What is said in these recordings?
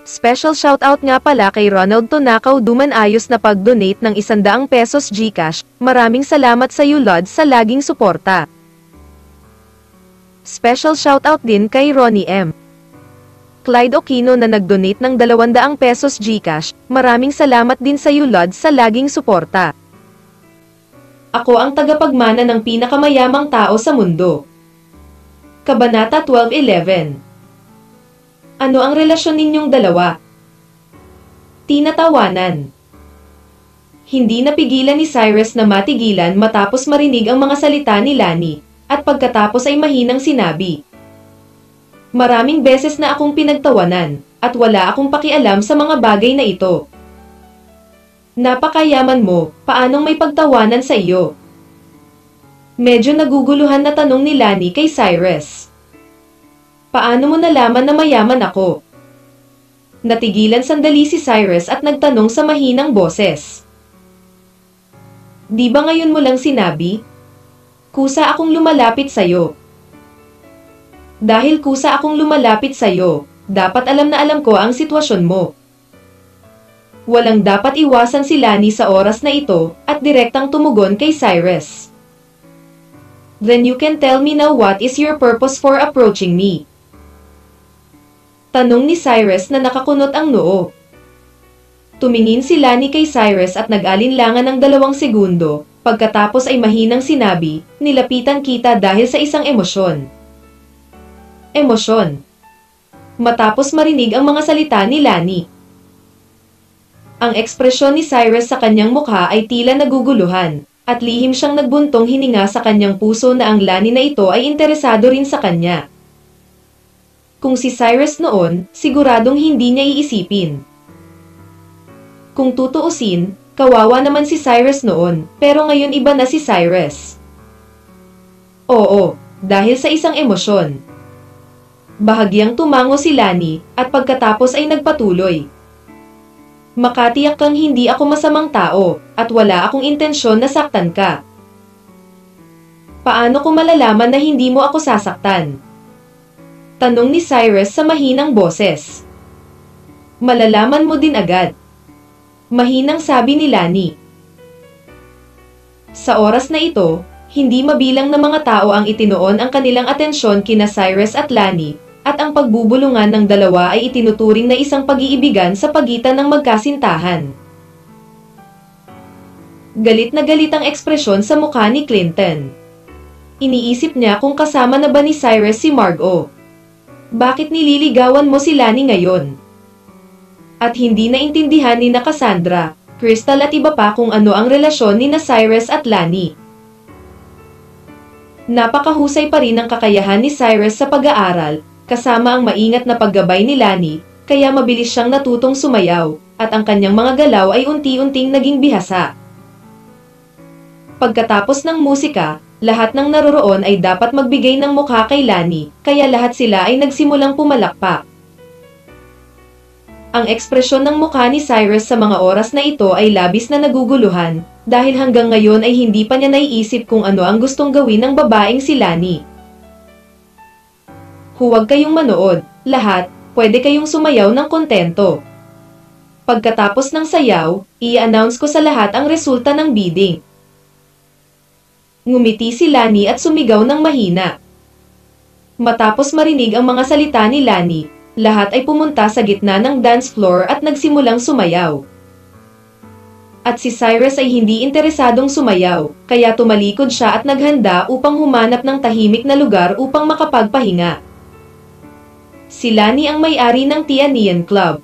Special shoutout nga pala kay Ronald Tonakaw Dumanayos na pag-donate ng 100 pesos GCash. Maraming salamat sa iyo Lod sa laging suporta. Special shoutout din kay Ronnie M. Clyde Aquino na nag-donate ng 200 pesos GCash. Maraming salamat din sa iyo Lod sa laging suporta. Ako ang tagapagmana ng pinakamayamang tao sa mundo. Kabanata 12:11. Ano ang relasyon ninyong dalawa? Tinatawanan. Hindi napigilan ni Cyrus na matigilan matapos marinig ang mga salita ni Lani, at pagkatapos ay mahinang sinabi. Maraming beses na akong pinagtawanan, at wala akong pakialam sa mga bagay na ito. Napakayaman mo, paanong may pagtawanan sa iyo? Medyo naguguluhan na tanong ni Lani kay Cyrus. Paano mo nalaman na mayaman ako? Natigilan sandali si Cyrus at nagtanong sa mahinang boses. Di ba ngayon mo lang sinabi? Kusa akong lumalapit sa'yo. Dahil kusa akong lumalapit sa'yo, dapat alam na alam ko ang sitwasyon mo. Walang dapat iwasan si Lani sa oras na ito, at direktang tumugon kay Cyrus. Then you can tell me now what is your purpose for approaching me? Tanong ni Cyrus na nakakunot ang noo. Tumingin si Lani kay Cyrus at nag-alinlangan ng 2 segundo, pagkatapos ay mahinang sinabi, nilapitan kita dahil sa isang emosyon. Emosyon. Matapos marinig ang mga salita ni Lani. Ang ekspresyon ni Cyrus sa kanyang mukha ay tila naguguluhan, at lihim siyang nagbuntong hininga sa kanyang puso na ang Lani na ito ay interesado rin sa kanya. Kung si Cyrus noon, siguradong hindi niya iisipin. Kung tutuusin, kawawa naman si Cyrus noon, pero ngayon iba na si Cyrus. Oo, dahil sa isang emosyon. Bahagyang tumango si Lani, at pagkatapos ay nagpatuloy. Makatiyak kang hindi ako masamang tao, at wala akong intensyon na saktan ka. Paano ko malalaman na hindi mo ako sasaktan? Tanong ni Cyrus sa mahinang boses. Malalaman mo din agad. Mahinang sabi ni Lani. Sa oras na ito, hindi mabilang na mga tao ang itinuon ang kanilang atensyon kina Cyrus at Lani, at ang pagbubulungan ng dalawa ay itinuturing na isang pag-iibigan sa pagitan ng magkasintahan. Galit na galit ang ekspresyon sa mukha ni Clinton. Iniisip niya kung kasama na ba ni Cyrus si Margot. Bakit nililigawan mo si Lani ngayon? At hindi naintindihan ni na Cassandra, Crystal at iba pa kung ano ang relasyon ni na Cyrus at Lani. Napakahusay pa rin ang kakayahan ni Cyrus sa pag-aaral, kasama ang maingat na paggabay ni Lani, kaya mabilis siyang natutong sumayaw, at ang kanyang mga galaw ay unti-unting naging bihasa. Pagkatapos ng musika, lahat ng naroroon ay dapat magbigay ng mukha kay Lani, kaya lahat sila ay nagsimulang pumalakpak. Ang ekspresyon ng mukha ni Cyrus sa mga oras na ito ay labis na naguguluhan, dahil hanggang ngayon ay hindi pa niya naiisip kung ano ang gustong gawin ng babaeng si Lani. Huwag kayong manood, lahat, pwede kayong sumayaw ng kontento. Pagkatapos ng sayaw, i-announce ko sa lahat ang resulta ng bidding. Ngumiti si Lani at sumigaw ng mahina. Matapos marinig ang mga salita ni Lani, lahat ay pumunta sa gitna ng dance floor at nagsimulang sumayaw. At si Cyrus ay hindi interesadong sumayaw, kaya tumalikod siya at naghanda upang humanap ng tahimik na lugar upang makapagpahinga. Si Lani ang may-ari ng Tianian Club,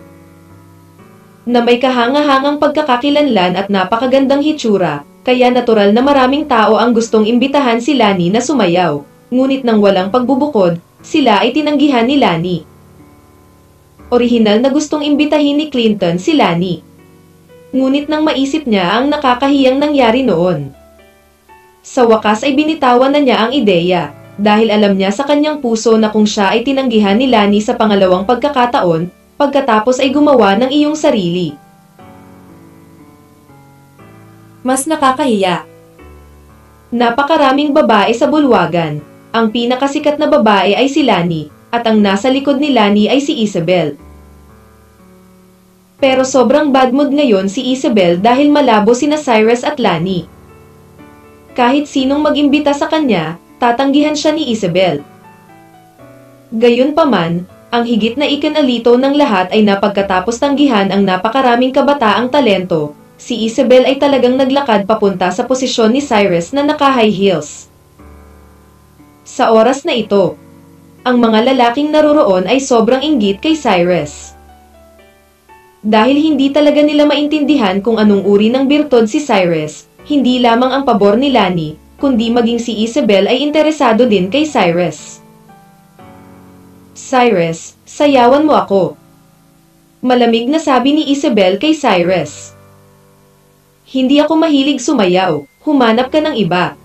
na may kahanga-hangang pagkakakilanlan at napakagandang hitsura, kaya natural na maraming tao ang gustong imbitahan si Lani na sumayaw, ngunit nang walang pagbubukod, sila ay tinanggihan ni Lani. Orihinal na gustong imbitahin ni Clinton si Lani. Ngunit nang maisip niya ang nakakahiyang nangyari noon, sa wakas ay binitawan na niya ang ideya, dahil alam niya sa kanyang puso na kung siya ay tinanggihan ni Lani sa pangalawang pagkakataon, pagkatapos ay gumawa ng iyong sarili. Mas nakakahiya. Napakaraming babae sa bulwagan. Ang pinakasikat na babae ay si Lani, at ang nasa likod ni Lani ay si Isabel. Pero sobrang bad mood ngayon si Isabel dahil malabo sina Cyrus at Lani. Kahit sinong mag-imbita sa kanya, tatanggihan siya ni Isabel. Gayunpaman, ang higit na ikanalito ng lahat ay napagkatapos tanggihan ang napakaraming kabataang talento, si Isabel ay talagang naglakad papunta sa posisyon ni Cyrus na naka-high heels. Sa oras na ito, ang mga lalaking naroroon ay sobrang inggit kay Cyrus. Dahil hindi talaga nila maintindihan kung anong uri ng birtod si Cyrus, hindi lamang ang pabor ni Lani, kundi maging si Isabel ay interesado din kay Cyrus. Cyrus, sayawan mo ako. Malamig na sabi ni Isabel kay Cyrus. Hindi ako mahilig sumayaw, humanap ka ng iba.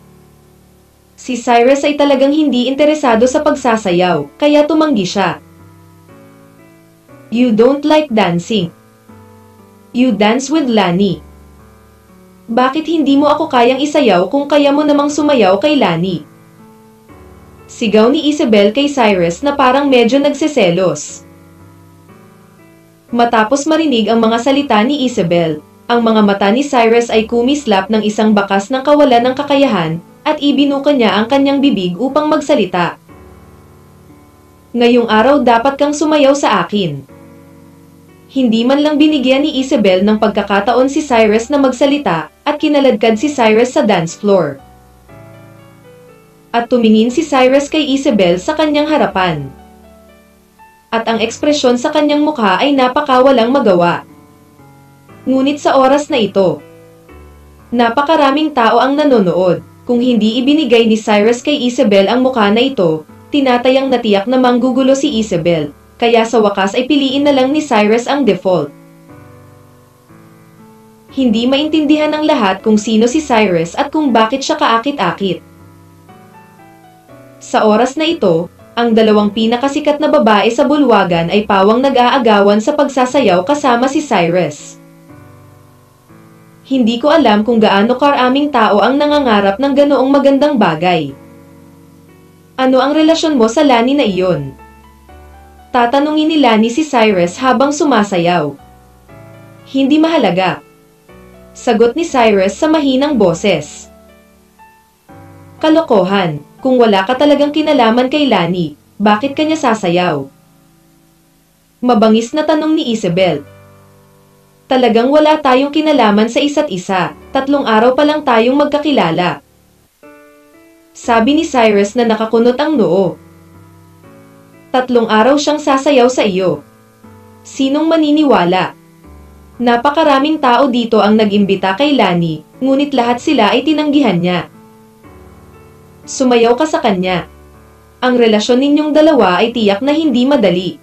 Si Cyrus ay talagang hindi interesado sa pagsasayaw, kaya tumanggi siya. You don't like dancing. You dance with Lani. Bakit hindi mo ako kayang isayaw kung kaya mo namang sumayaw kay Lani? Sigaw ni Isabel kay Cyrus na parang medyo nagseselos. Matapos marinig ang mga salita ni Isabel, ang mga mata ni Cyrus ay kumislap ng isang bakas ng kawalan ng kakayahan, at ibinuka niya ang kanyang bibig upang magsalita. Ngayong araw dapat kang sumayaw sa akin. Hindi man lang binigyan ni Isabel ng pagkakataon si Cyrus na magsalita, at kinaladkad si Cyrus sa dance floor. At tumingin si Cyrus kay Isabel sa kanyang harapan. At ang ekspresyon sa kanyang mukha ay napakawalang magawa. Ngunit sa oras na ito, napakaraming tao ang nanonood. Kung hindi ibinigay ni Cyrus kay Isabel ang mukha na ito, tinatayang natiyak na manggugulo si Isabel. Kaya sa wakas ay piliin na lang ni Cyrus ang default. Hindi maintindihan ng lahat kung sino si Cyrus at kung bakit siya kaakit-akit. Sa oras na ito, ang dalawang pinakasikat na babae sa bulwagan ay pawang nag-aagawan sa pagsasayaw kasama si Cyrus. Hindi ko alam kung gaano karaming tao ang nangangarap ng ganoong magandang bagay. Ano ang relasyon mo sa Lani na iyon? Tatanungin ni Lani si Cyrus habang sumasayaw. Hindi mahalaga. Sagot ni Cyrus sa mahinang boses. Kalokohan, kung wala ka talagang kinalaman kay Lani, bakit kanya sasayaw? Mabangis na tanong ni Isabel. Talagang wala tayong kinalaman sa isa't isa, 3 araw pa lang tayong magkakilala. Sabi ni Cyrus na nakakunot ang noo. 3 araw siyang sasayaw sa iyo. Sinong maniniwala? Napakaraming tao dito ang nag-imbita kay Lani, ngunit lahat sila ay tinanggihan niya. Sumayaw ka sa kanya. Ang relasyon ninyong dalawa ay tiyak na hindi madali.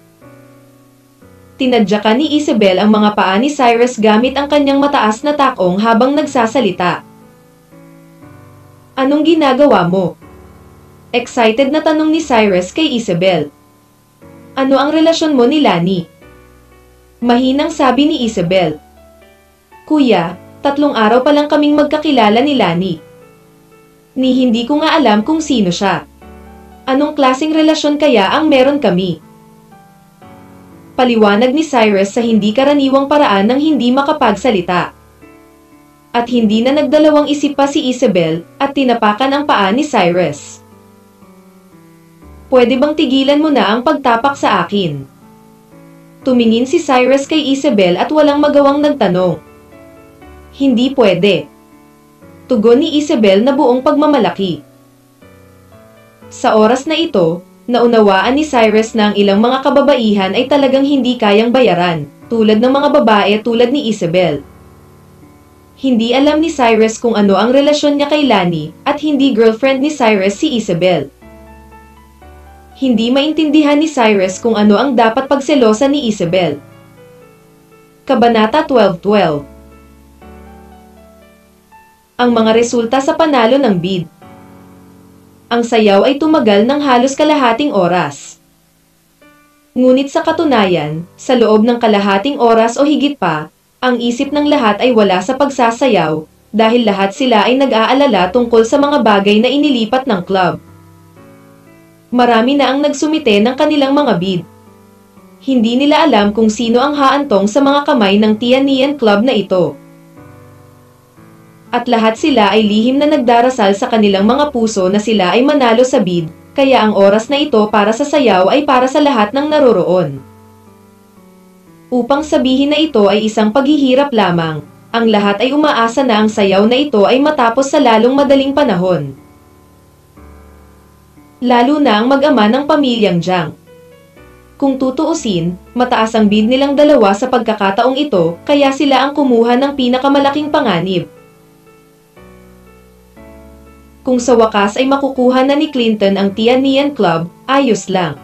Tinadyakan ni Isabel ang mga paa ni Cyrus gamit ang kanyang mataas na takong habang nagsasalita. Anong ginagawa mo? Excited na tanong ni Cyrus kay Isabel. Ano ang relasyon mo ni Lani? Mahinang sabi ni Isabel. Kuya, 3 araw pa lang kaming magkakilala ni Lani. Ni hindi ko nga alam kung sino siya. Anong klaseng relasyon kaya ang meron kami? Paliwanag ni Cyrus sa hindi karaniwang paraan ng hindi makapagsalita. At hindi na nagdalawang isip pa si Isabel at tinapakan ang paa ni Cyrus. Pwede bang tigilan mo na ang pagtapak sa akin? Tumingin si Cyrus kay Isabel at walang magawang nagtanong. Hindi pwede. Tugon ni Isabel na buong pagmamalaki. Sa oras na ito, naunawaan ni Cyrus na ang ilang mga kababaihan ay talagang hindi kayang bayaran, tulad ng mga babae tulad ni Isabel. Hindi alam ni Cyrus kung ano ang relasyon niya kay Lani at hindi girlfriend ni Cyrus si Isabel. Hindi maintindihan ni Cyrus kung ano ang dapat pagselosan ni Isabel. Kabanata 12:12. Ang mga resulta sa panalo ng bid. Ang sayaw ay tumagal ng halos kalahating oras. Ngunit sa katunayan, sa loob ng kalahating oras o higit pa, ang isip ng lahat ay wala sa pagsasayaw, dahil lahat sila ay nag-aalala tungkol sa mga bagay na inilipat ng club. Marami na ang nagsumite ng kanilang mga bid. Hindi nila alam kung sino ang haantong sa mga kamay ng Tianian Club na ito. At lahat sila ay lihim na nagdarasal sa kanilang mga puso na sila ay manalo sa bid, kaya ang oras na ito para sa sayaw ay para sa lahat ng naroroon. Upang sabihin na ito ay isang paghihirap lamang, ang lahat ay umaasa na ang sayaw na ito ay matapos sa lalong madaling panahon. Lalo na ang mag-ama ng pamilyang Jiang. Kung tutuusin, mataas ang bid nilang dalawa sa pagkakataong ito, kaya sila ang kumuha ng pinakamalaking panganib. Kung sa wakas ay makukuha na ni Clinton ang Tianian Club, ayos lang.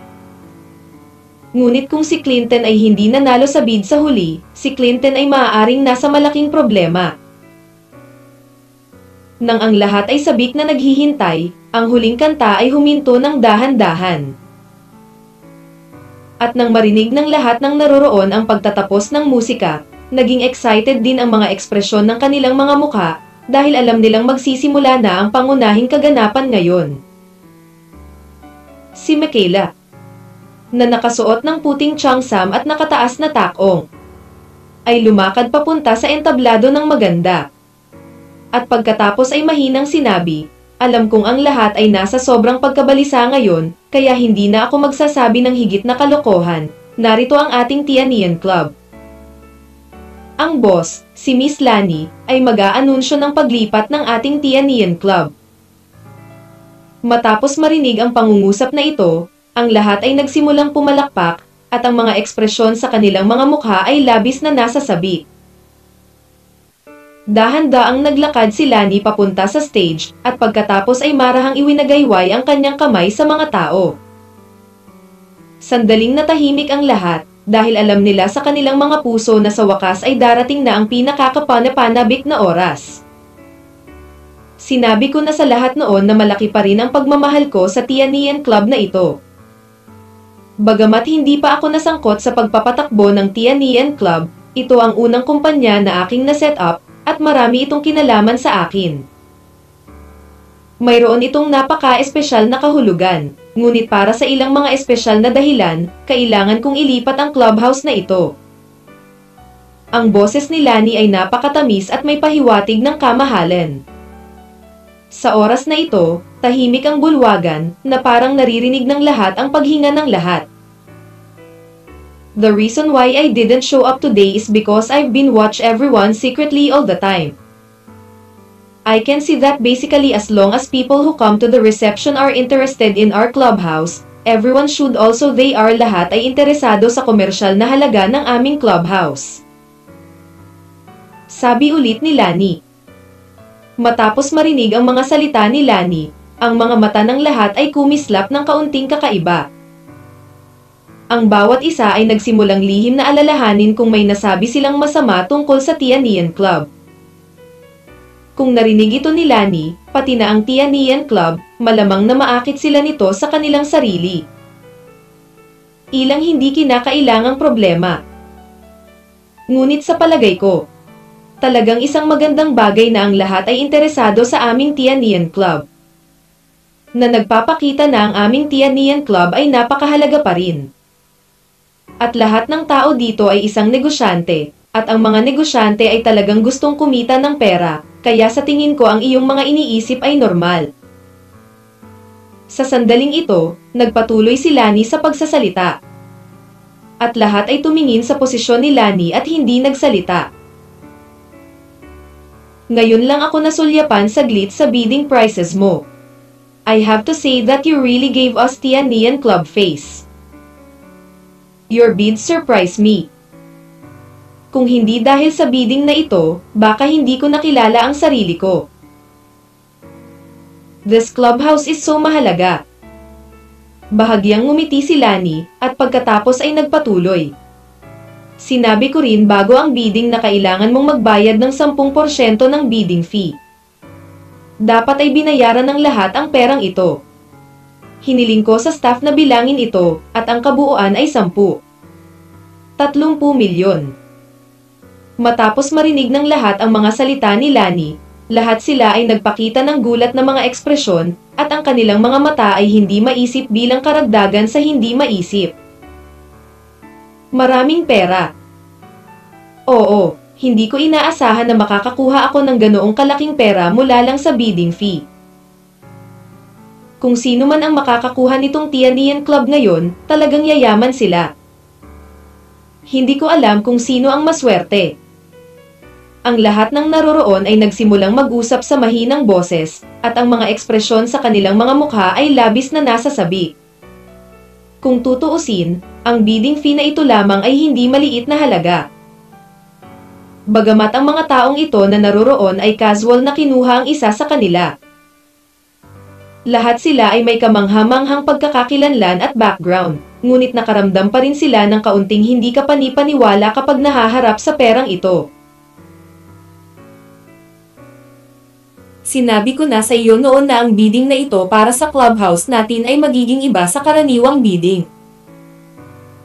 Ngunit kung si Clinton ay hindi nanalo sa bid sa huli, si Clinton ay maaaring nasa malaking problema. Nang ang lahat ay sabik na naghihintay, ang huling kanta ay huminto ng dahan-dahan. At nang marinig ng lahat ng naroroon ang pagtatapos ng musika, naging excited din ang mga ekspresyon ng kanilang mga mukha, dahil alam nilang magsisimula na ang pangunahing kaganapan ngayon. Si Michaela, na nakasuot ng puting cheongsam at nakataas na takong, ay lumakad papunta sa entablado ng maganda. At pagkatapos ay mahinang sinabi, alam kong ang lahat ay nasa sobrang pagkabalisa ngayon, kaya hindi na ako magsasabi ng higit na kalokohan, narito ang ating Tianian Club. Ang boss, si Miss Lani, ay mag-aanunsyo ng paglipat ng ating Tianian Club. Matapos marinig ang pangungusap na ito, ang lahat ay nagsimulang pumalakpak, at ang mga ekspresyon sa kanilang mga mukha ay labis na nasa sabik. Dahan-daang naglakad si Lani papunta sa stage, at pagkatapos ay marahang iwinagayway ang kanyang kamay sa mga tao. Sandaling natahimik ang lahat, dahil alam nila sa kanilang mga puso na sa wakas ay darating na ang pinakakapanapanabik na oras. Sinabi ko na sa lahat noon na malaki pa rin ang pagmamahal ko sa Tianian Club na ito. Bagamat hindi pa ako nasangkot sa pagpapatakbo ng Tianian Club, ito ang unang kumpanya na aking na-set up, at marami itong kinalaman sa akin. Mayroon itong napaka-espesyal na kahulugan, ngunit para sa ilang mga espesyal na dahilan, kailangan kong ilipat ang clubhouse na ito. Ang boses ni Lani ay napakatamis at may pahiwatig ng kamahalan. Sa oras na ito, tahimik ang bulwagan, na parang naririnig ng lahat ang paghinga ng lahat. The reason why I didn't show up today is because I've been watch everyone secretly all the time. I can see that basically as long as people who come to the reception are interested in our clubhouse, everyone should also they are lahat ay interesado sa komersyal na halaga ng aming clubhouse. Sabi ulit ni Lani. Matapos marinig ang mga salita ni Lani, ang mga mata ng lahat ay kumislap ng kaunting kakaiba. Ang bawat isa ay nagsimulang lihim na alalahanin kung may nasabi silang masama tungkol sa Tianian Club. Kung narinig ito ni Lani, pati na ang Tianian Club, malamang na maakit sila nito sa kanilang sarili. Ilang hindi kinakailangang problema. Ngunit sa palagay ko, talagang isang magandang bagay na ang lahat ay interesado sa aming Tianian Club. Na nagpapakita na ang aming Tianian Club ay napakahalaga pa rin. At lahat ng tao dito ay isang negosyante, at ang mga negosyante ay talagang gustong kumita ng pera, kaya sa tingin ko ang iyong mga iniisip ay normal. Sa sandaling ito, nagpatuloy si Lani sa pagsasalita. At lahat ay tumingin sa posisyon ni Lani at hindi nagsalita. Ngayon lang ako nasulyapan saglit sa bidding prices mo. I have to say that you really gave us Tianian Club face. Your bid surprised me. Kung hindi dahil sa bidding na ito, baka hindi ko nakilala ang sarili ko. This clubhouse is so mahalaga. Bahagyang ngumiti si Lani, at pagkatapos ay nagpatuloy. Sinabi ko rin bago ang bidding na kailangan mong magbayad ng 10% ng bidding fee. Dapat ay binayaran ng lahat ang perang ito. Hiniling ko sa staff na bilangin ito, at ang kabuuan ay 10. 30 milyon. Matapos marinig ng lahat ang mga salita ni Lani, lahat sila ay nagpakita ng gulat na mga ekspresyon, at ang kanilang mga mata ay hindi maisip bilang karagdagan sa hindi maisip. Maraming pera. Oo, hindi ko inaasahan na makakakuha ako ng ganoong kalaking pera mula lang sa bidding fee. Kung sino man ang makakakuha nitong Tianian Club ngayon, talagang yayaman sila. Hindi ko alam kung sino ang maswerte. Ang lahat ng naroroon ay nagsimulang mag-usap sa mahinang boses, at ang mga ekspresyon sa kanilang mga mukha ay labis na nasasabi. Kung tutuusin, ang bidding fee na ito lamang ay hindi maliit na halaga. Bagamat ang mga taong ito na naroroon ay casual na kinuha ang isa sa kanila. Lahat sila ay may kamangha-manghang pagkakakilanlan at background, ngunit nakaramdam pa rin sila ng kaunting hindi kapani-paniwala kapag nahaharap sa perang ito. Sinabi ko na sa iyo noon na ang bidding na ito para sa clubhouse natin ay magiging iba sa karaniwang bidding.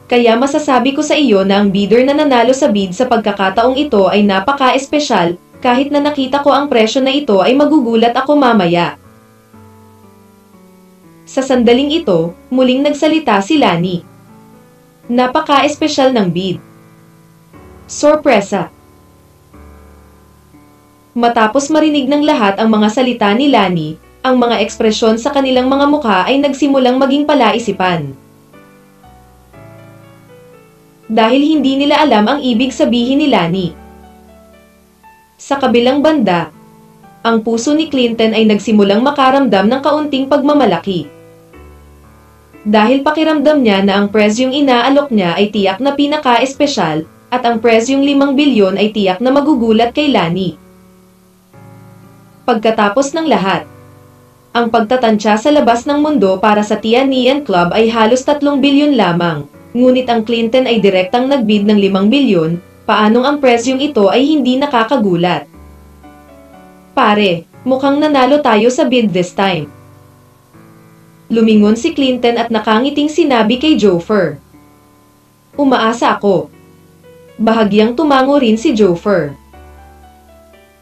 Kaya masasabi ko sa iyo na ang bidder na nanalo sa bid sa pagkakataong ito ay napaka-espesyal, kahit na nakita ko ang presyo na ito ay magugulat ako mamaya. Sa sandaling ito, muling nagsalita si Lani. Napaka-espesyal ng bid. Sorpresa. Matapos marinig ng lahat ang mga salita ni Lani, ang mga ekspresyon sa kanilang mga mukha ay nagsimulang maging palaisipan. Dahil hindi nila alam ang ibig sabihin ni Lani. Sa kabilang banda, ang puso ni Clinton ay nagsimulang makaramdam ng kaunting pagmamalaki. Dahil pakiramdam niya na ang presyong inaalok niya ay tiyak na pinaka-espesyal, at ang presyong 5 bilyon ay tiyak na magugulat kay Lani. Pagkatapos ng lahat, ang pagtatansya sa labas ng mundo para sa Tianian Club ay halos 3 bilyon lamang, ngunit ang Clinton ay direktang nagbid ng 5 bilyon, paanong ang presyong ito ay hindi nakakagulat? Pare, mukhang nanalo tayo sa bid this time. Lumingon si Clinton at nakangiting sinabi kay Jofer. Umaasa ako. Bahagyang tumango rin si Jofer.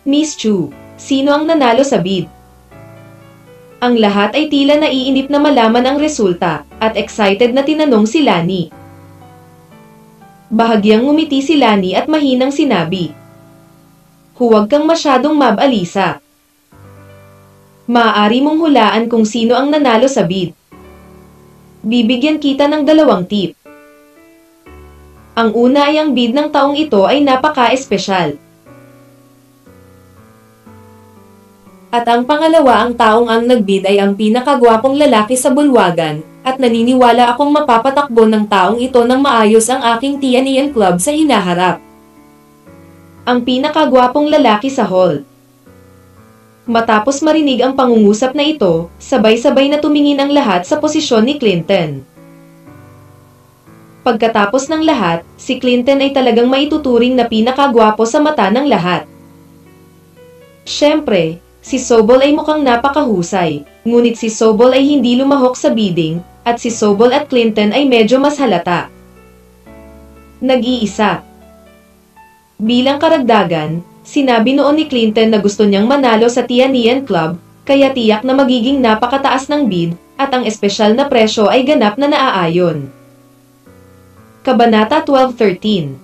Miss Chu, sino ang nanalo sa bid? Ang lahat ay tila naiinip na malaman ang resulta, at excited na tinanong si Lani. Bahagyang ngumiti si Lani at mahinang sinabi. Huwag kang masyadong mabalisa. Maaari mong hulaan kung sino ang nanalo sa bid. Bibigyan kita ng 2 tip. Ang una ay ang bid ng taong ito ay napaka-espesyal. At ang pangalawa, ang taong ang nagbid ay ang pinakagwapong lalaki sa bulwagan, at naniniwala akong mapapatakbo ng taong ito ng maayos ang aking Tianian Club sa hinaharap. Ang pinakagwapong lalaki sa hall. Matapos marinig ang pangungusap na ito, sabay-sabay na tumingin ang lahat sa posisyon ni Clinton. Pagkatapos ng lahat, si Clinton ay talagang maituturing na pinakagwapo sa mata ng lahat. Siyempre, si Sobol ay mukhang napakahusay, ngunit si Sobol ay hindi lumahok sa bidding, at si Sobol at Clinton ay medyo mas halata. Nag-iisa. Bilang karagdagan, sinabi noon ni Clinton na gusto niyang manalo sa Tianian Club, kaya tiyak na magiging napakataas ng bid, at ang espesyal na presyo ay ganap na naaayon. Kabanata 12:13.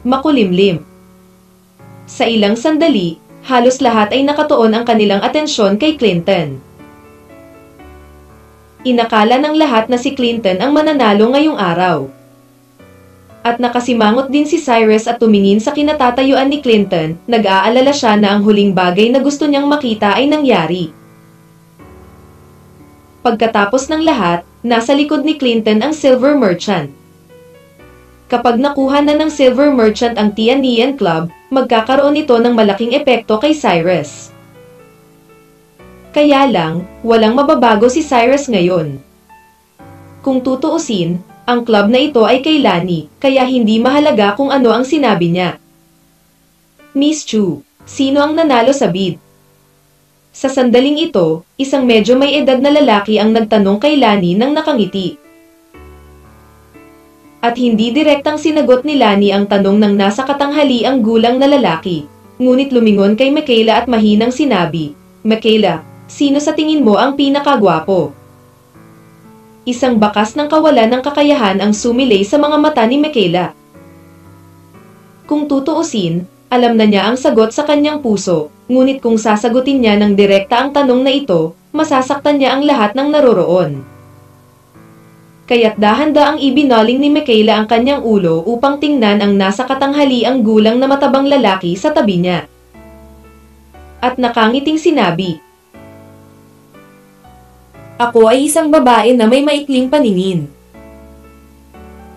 Makulimlim. Sa ilang sandali, halos lahat ay nakatuon ang kanilang atensyon kay Clinton. Inakala ng lahat na si Clinton ang mananalo ngayong araw. At nakasimangot din si Cyrus at tumingin sa kinatatayuan ni Clinton, nag-aalala siya na ang huling bagay na gusto niyang makita ay nangyari. Pagkatapos ng lahat, nasa likod ni Clinton ang Silver Merchant. Kapag nakuha na ng Silver Merchant ang Tianian Club, magkakaroon ito ng malaking epekto kay Cyrus. Kaya lang, walang mababago si Cyrus ngayon. Kung tutuusin, ang club na ito ay kay Lani, kaya hindi mahalaga kung ano ang sinabi niya. Miss Chu, sino ang nanalo sa bid? Sa sandaling ito, isang medyo may edad na lalaki ang nagtanong kay Lani nang nakangiti. At hindi direktang sinagot ni Lani ang tanong ng nasa katanghali ang gulang na lalaki, ngunit lumingon kay Michaela at mahinang sinabi, Michaela, sino sa tingin mo ang pinakagwapo? Isang bakas ng kawalan ng kakayahan ang sumilay sa mga mata ni Michaela. Kung tutuusin, alam na niya ang sagot sa kanyang puso, ngunit kung sasagutin niya ng direkta ang tanong na ito, masasaktan niya ang lahat ng naroroon. Kaya't dahan-daang ibinaling ni Michaela ang kanyang ulo upang tingnan ang nasa katanghaliang gulang na matabang lalaki sa tabi niya. At nakangiting sinabi, "Ako ay isang babae na may maikling paningin."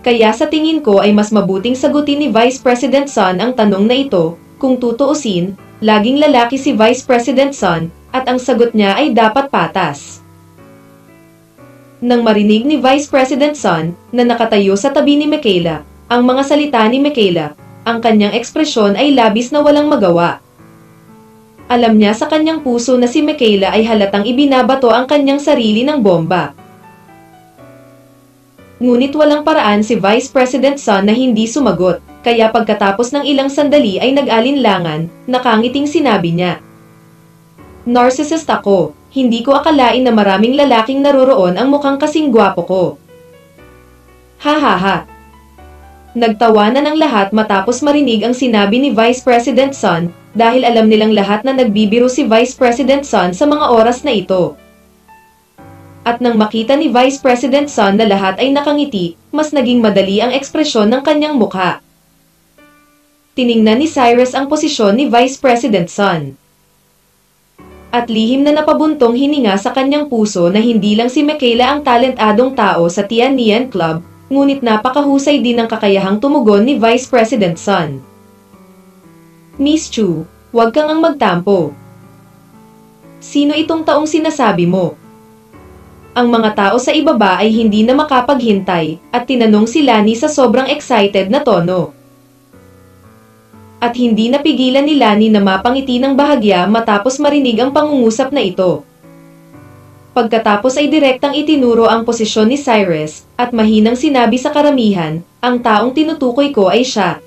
Kaya sa tingin ko ay mas mabuting sagutin ni Vice President Son ang tanong na ito. Kung tutuusin, laging lalaki si Vice President Son, at ang sagot niya ay dapat patas. Nang marinig ni Vice President Son na nakatayo sa tabi ni Michaela, ang mga salita ni Michaela, ang kanyang ekspresyon ay labis na walang magawa. Alam niya sa kanyang puso na si Michaela ay halatang ibinabato ang kanyang sarili ng bomba. Ngunit walang paraan si Vice President Son na hindi sumagot, kaya pagkatapos ng ilang sandali ay nag-alinlangan, nakangiting sinabi niya, "Narcissist ako, hindi ko akalain na maraming lalaking naroroon ang mukhang kasing gwapo ko." Ha ha ha. Nagtawanan ang lahat matapos marinig ang sinabi ni Vice President Son, dahil alam nilang lahat na nagbibiro si Vice President Son sa mga oras na ito. At nang makita ni Vice President Son na lahat ay nakangiti, mas naging madali ang ekspresyon ng kanyang mukha. Tiningnan ni Cyrus ang posisyon ni Vice President Son. At lihim na napabuntong hininga sa kanyang puso na hindi lang si Michaela ang talentadong tao sa Tianian Club, ngunit napakahusay din ang kakayahang tumugon ni Vice President Son. "Miss Chu, huwag kang ang magtampo. Sino itong taong sinasabi mo?" Ang mga tao sa ibaba ay hindi na makapaghintay, at tinanong si Lani sa sobrang excited na tono. At hindi napigilan ni Lani na mapangiti ng bahagya matapos marinig ang pangungusap na ito. Pagkatapos ay direktang itinuro ang posisyon ni Cyrus, at mahinang sinabi sa karamihan, "Ang taong tinutukoy ko ay siya."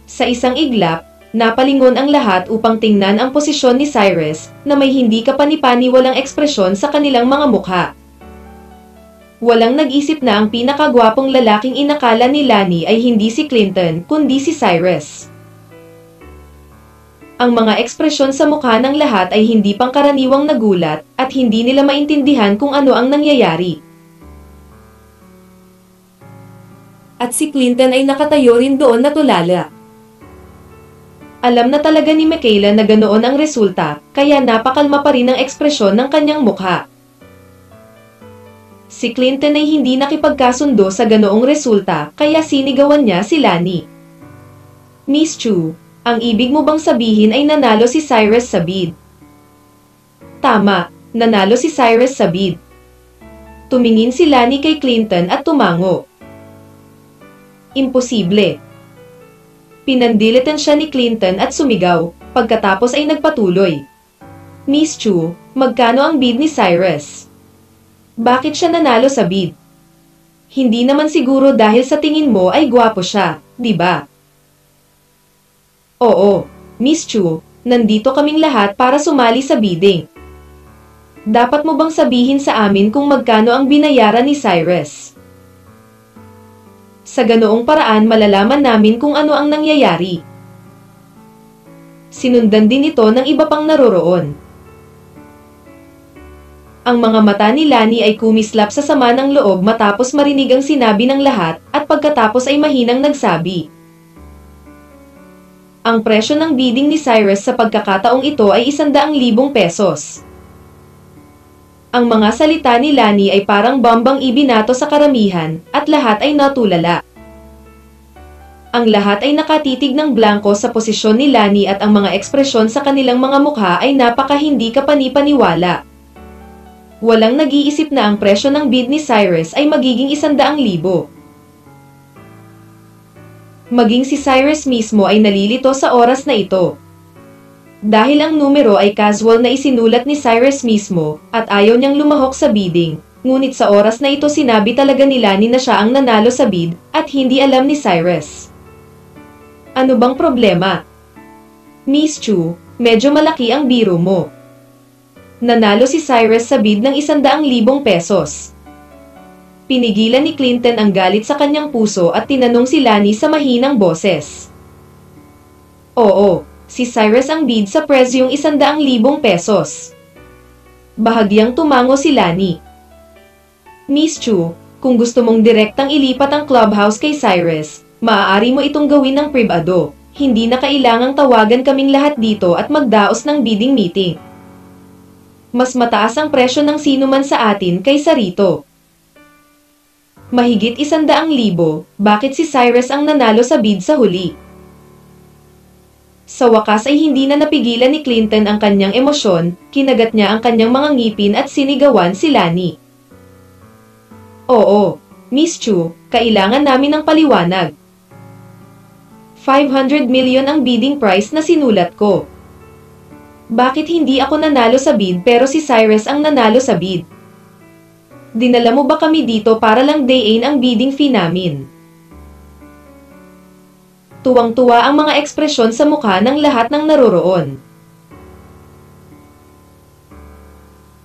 Sa isang iglap, napalingon ang lahat upang tingnan ang posisyon ni Cyrus, na may hindi kapani-paniwalang ekspresyon sa kanilang mga mukha. Walang nag-isip na ang pinakagwapong lalaking inakala ni Lani ay hindi si Clinton, kundi si Cyrus. Ang mga ekspresyon sa mukha ng lahat ay hindi pangkaraniwang nagulat, at hindi nila maintindihan kung ano ang nangyayari. At si Clinton ay nakatayo rin doon na tulala. Alam na talaga ni Michaela na ganoon ang resulta, kaya napakalma pa rin ang ekspresyon ng kanyang mukha. Si Clinton ay hindi nakipagkasundo sa ganoong resulta, kaya sinigawan niya si Lani. "Miss Chu, ang ibig mo bang sabihin ay nanalo si Cyrus sa bid?" "Tama, nanalo si Cyrus sa bid." Tumingin si Lani kay Clinton at tumango. "Imposible." Pinandilitan siya ni Clinton at sumigaw, pagkatapos ay nagpatuloy. "Miss Chu, magkano ang bid ni Cyrus?" "Bakit siya nanalo sa bid?" "Hindi naman siguro dahil sa tingin mo ay gwapo siya, di ba?" "Oo, Miss Chu, nandito kaming lahat para sumali sa bidding. Dapat mo bang sabihin sa amin kung magkano ang binayaran ni Cyrus? Sa ganoong paraan malalaman namin kung ano ang nangyayari." Sinundan din ito ng iba pang naroroon. Ang mga mata ni Lani ay kumislap sa sama ng loob matapos marinig ang sinabi ng lahat, at pagkatapos ay mahinang nagsabi, "Ang presyo ng bidding ni Cyrus sa pagkakataong ito ay 100,000 pesos." Ang mga salita ni Lani ay parang bombang ibinato sa karamihan, at lahat ay natulala. Ang lahat ay nakatitig ng blanko sa posisyon ni Lani, at ang mga ekspresyon sa kanilang mga mukha ay napaka hindi kapani-paniwala. Walang nag-iisip na ang presyo ng bid ni Cyrus ay magiging 100,000. Maging si Cyrus mismo ay nalilito sa oras na ito. Dahil ang numero ay casual na isinulat ni Cyrus mismo, at ayaw niyang lumahok sa bidding, ngunit sa oras na ito sinabi talaga ni Lani na siya ang nanalo sa bid, at hindi alam ni Cyrus. "Ano bang problema? Miss Chu, medyo malaki ang biro mo." Nanalo si Cyrus sa bid ng 100,000 pesos. Pinigilan ni Clinton ang galit sa kanyang puso at tinanong si Lani sa mahinang boses. Oo, si Cyrus ang bid sa presyong 100,000 pesos. Bahagyang tumango si Lani. Miss Chu, kung gusto mong direktang ilipat ang clubhouse kay Cyrus, maaari mo itong gawin ng pribado. Hindi na kailangang tawagan kaming lahat dito at magdaos ng bidding meeting. Mas mataas ang presyo ng sino man sa atin kaysa rito. Mahigit 100,000, bakit si Cyrus ang nanalo sa bid sa huli? Sa wakas ay hindi na napigilan ni Clinton ang kanyang emosyon, kinagat niya ang kanyang mga ngipin at sinigawan si Lani. Oo, Miss Chu, kailangan namin ng paliwanag. 500 million ang bidding price na sinulat ko. Bakit hindi ako nanalo sa bid pero si Cyrus ang nanalo sa bid? Dinala mo ba kami dito para lang dayin ang bidding fee namin? Tuwang-tuwa ang mga ekspresyon sa mukha ng lahat ng naroroon.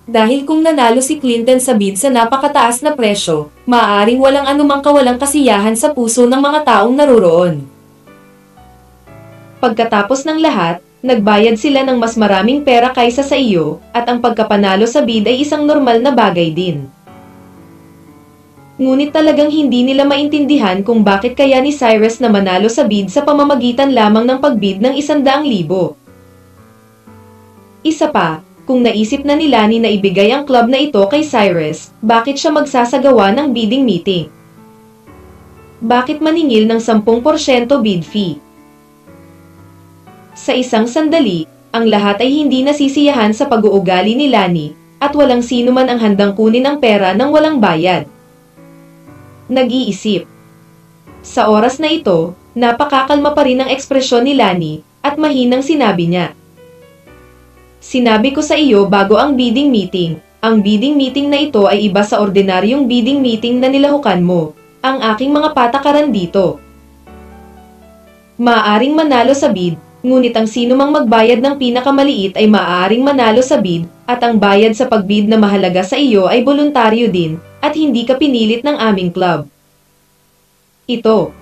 Dahil kung nanalo si Clinton sa bid sa napakataas na presyo, maaaring walang anumang kawalang kasiyahan sa puso ng mga taong naroroon. Pagkatapos ng lahat, nagbayad sila ng mas maraming pera kaysa sa iyo, at ang pagkapanalo sa bid ay isang normal na bagay din. Ngunit talagang hindi nila maintindihan kung bakit kaya ni Cyrus na manalo sa bid sa pamamagitan lamang ng pagbid ng 100,000. Isa pa, kung naisip na ni Lani na ibigay ang club na ito kay Cyrus, bakit siya magsasagawa ng bidding meeting? Bakit maningil ng 10% bid fee? Sa isang sandali, ang lahat ay hindi nasisiyahan sa pag-uugali ni Lani, at walang sino man ang handang kunin ang pera nang walang bayad. Nag-iisip. Sa oras na ito, napakakalma pa rin ang ekspresyon ni Lani, at mahinang sinabi niya. Sinabi ko sa iyo bago ang bidding meeting, ang bidding meeting na ito ay iba sa ordinaryong bidding meeting na nilahukan mo, ang aking mga patakaran dito. Maaaring manalo sa bid, ngunit ang sino mang magbayad ng pinakamaliit ay maaaring manalo sa bid, at ang bayad sa pagbid na mahalaga sa iyo ay voluntaryo din, at hindi ka pinilit ng aming club. Ito.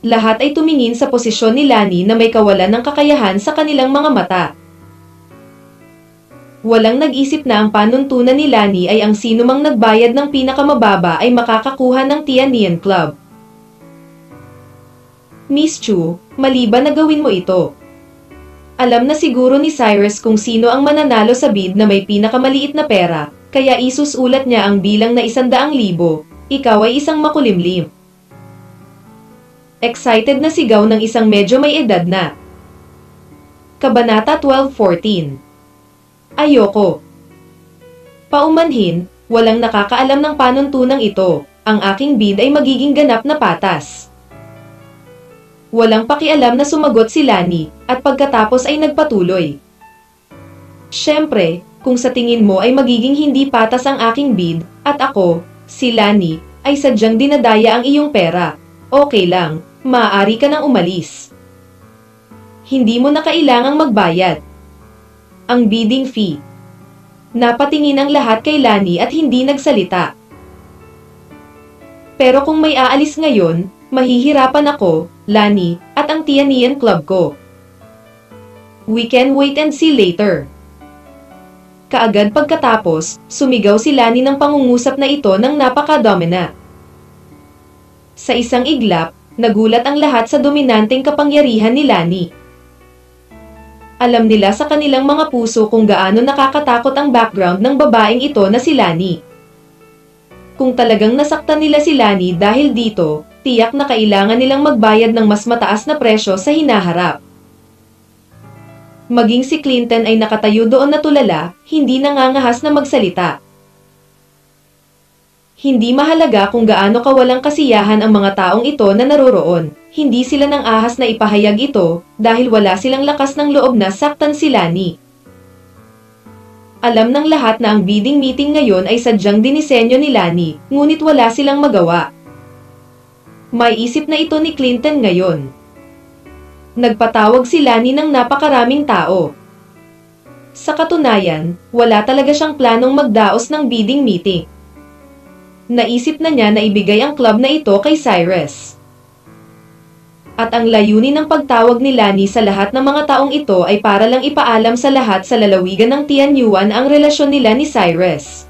Lahat ay tumingin sa posisyon ni Lani na may kawalan ng kakayahan sa kanilang mga mata. Walang nag-isip na ang panuntunan ni Lani ay ang sino mang nagbayad ng pinakamababa ay makakakuha ng Tianian Club. Miss Chu, mali ba na gawin mo ito? Alam na siguro ni Cyrus kung sino ang mananalo sa bid na may pinakamaliit na pera, kaya isusulat niya ang bilang na 100,000, ikaw ay isang makulimlim. Excited na sigaw ng isang medyo may edad na. Kabanata 12:14. Ayoko. Paumanhin, walang nakakaalam ng panuntunang ito, ang aking bid ay magiging ganap na patas. Walang pakialam na sumagot si Lani, at pagkatapos ay nagpatuloy. Siyempre, kung sa tingin mo ay magiging hindi patas ang aking bid, at ako, si Lani, ay sadyang dinadaya ang iyong pera, okay lang, maaari ka nang umalis. Hindi mo na kailangang magbayad. Ang bidding fee. Napatingin ang lahat kay Lani at hindi nagsalita. Pero kung may aalis ngayon, mahihirapan ako, Lani, at ang Tianian Club ko. We can wait and see later. Kaagad pagkatapos, sumigaw si Lani ng pangungusap na ito ng napaka-domina. Sa isang iglap, nagulat ang lahat sa dominanteng kapangyarihan ni Lani. Alam nila sa kanilang mga puso kung gaano nakakatakot ang background ng babaeng ito na si Lani. Kung talagang nasaktan nila si Lani dahil dito, tiyak na kailangan nilang magbayad ng mas mataas na presyo sa hinaharap. Maging si Clinton ay nakatayo doon na tulala, hindi nangangahas na magsalita. Hindi mahalaga kung gaano kawalang kasiyahan ang mga taong ito na naroroon, hindi sila nang ahas na ipahayag ito, dahil wala silang lakas ng loob na saktan si Lani. Alam ng lahat na ang bidding meeting ngayon ay sadyang dinisenyo ni Lani, ngunit wala silang magawa. May isip na ito ni Clinton ngayon. Nagpatawag si Lani ng napakaraming tao. Sa katunayan, wala talaga siyang planong magdaos ng bidding meeting. Naisip na niya na ibigay ang club na ito kay Cyrus. At ang layunin ng pagtawag ni Lani sa lahat ng mga taong ito ay para lang ipaalam sa lahat sa lalawigan ng Tianyuan ang relasyon nila ni Cyrus.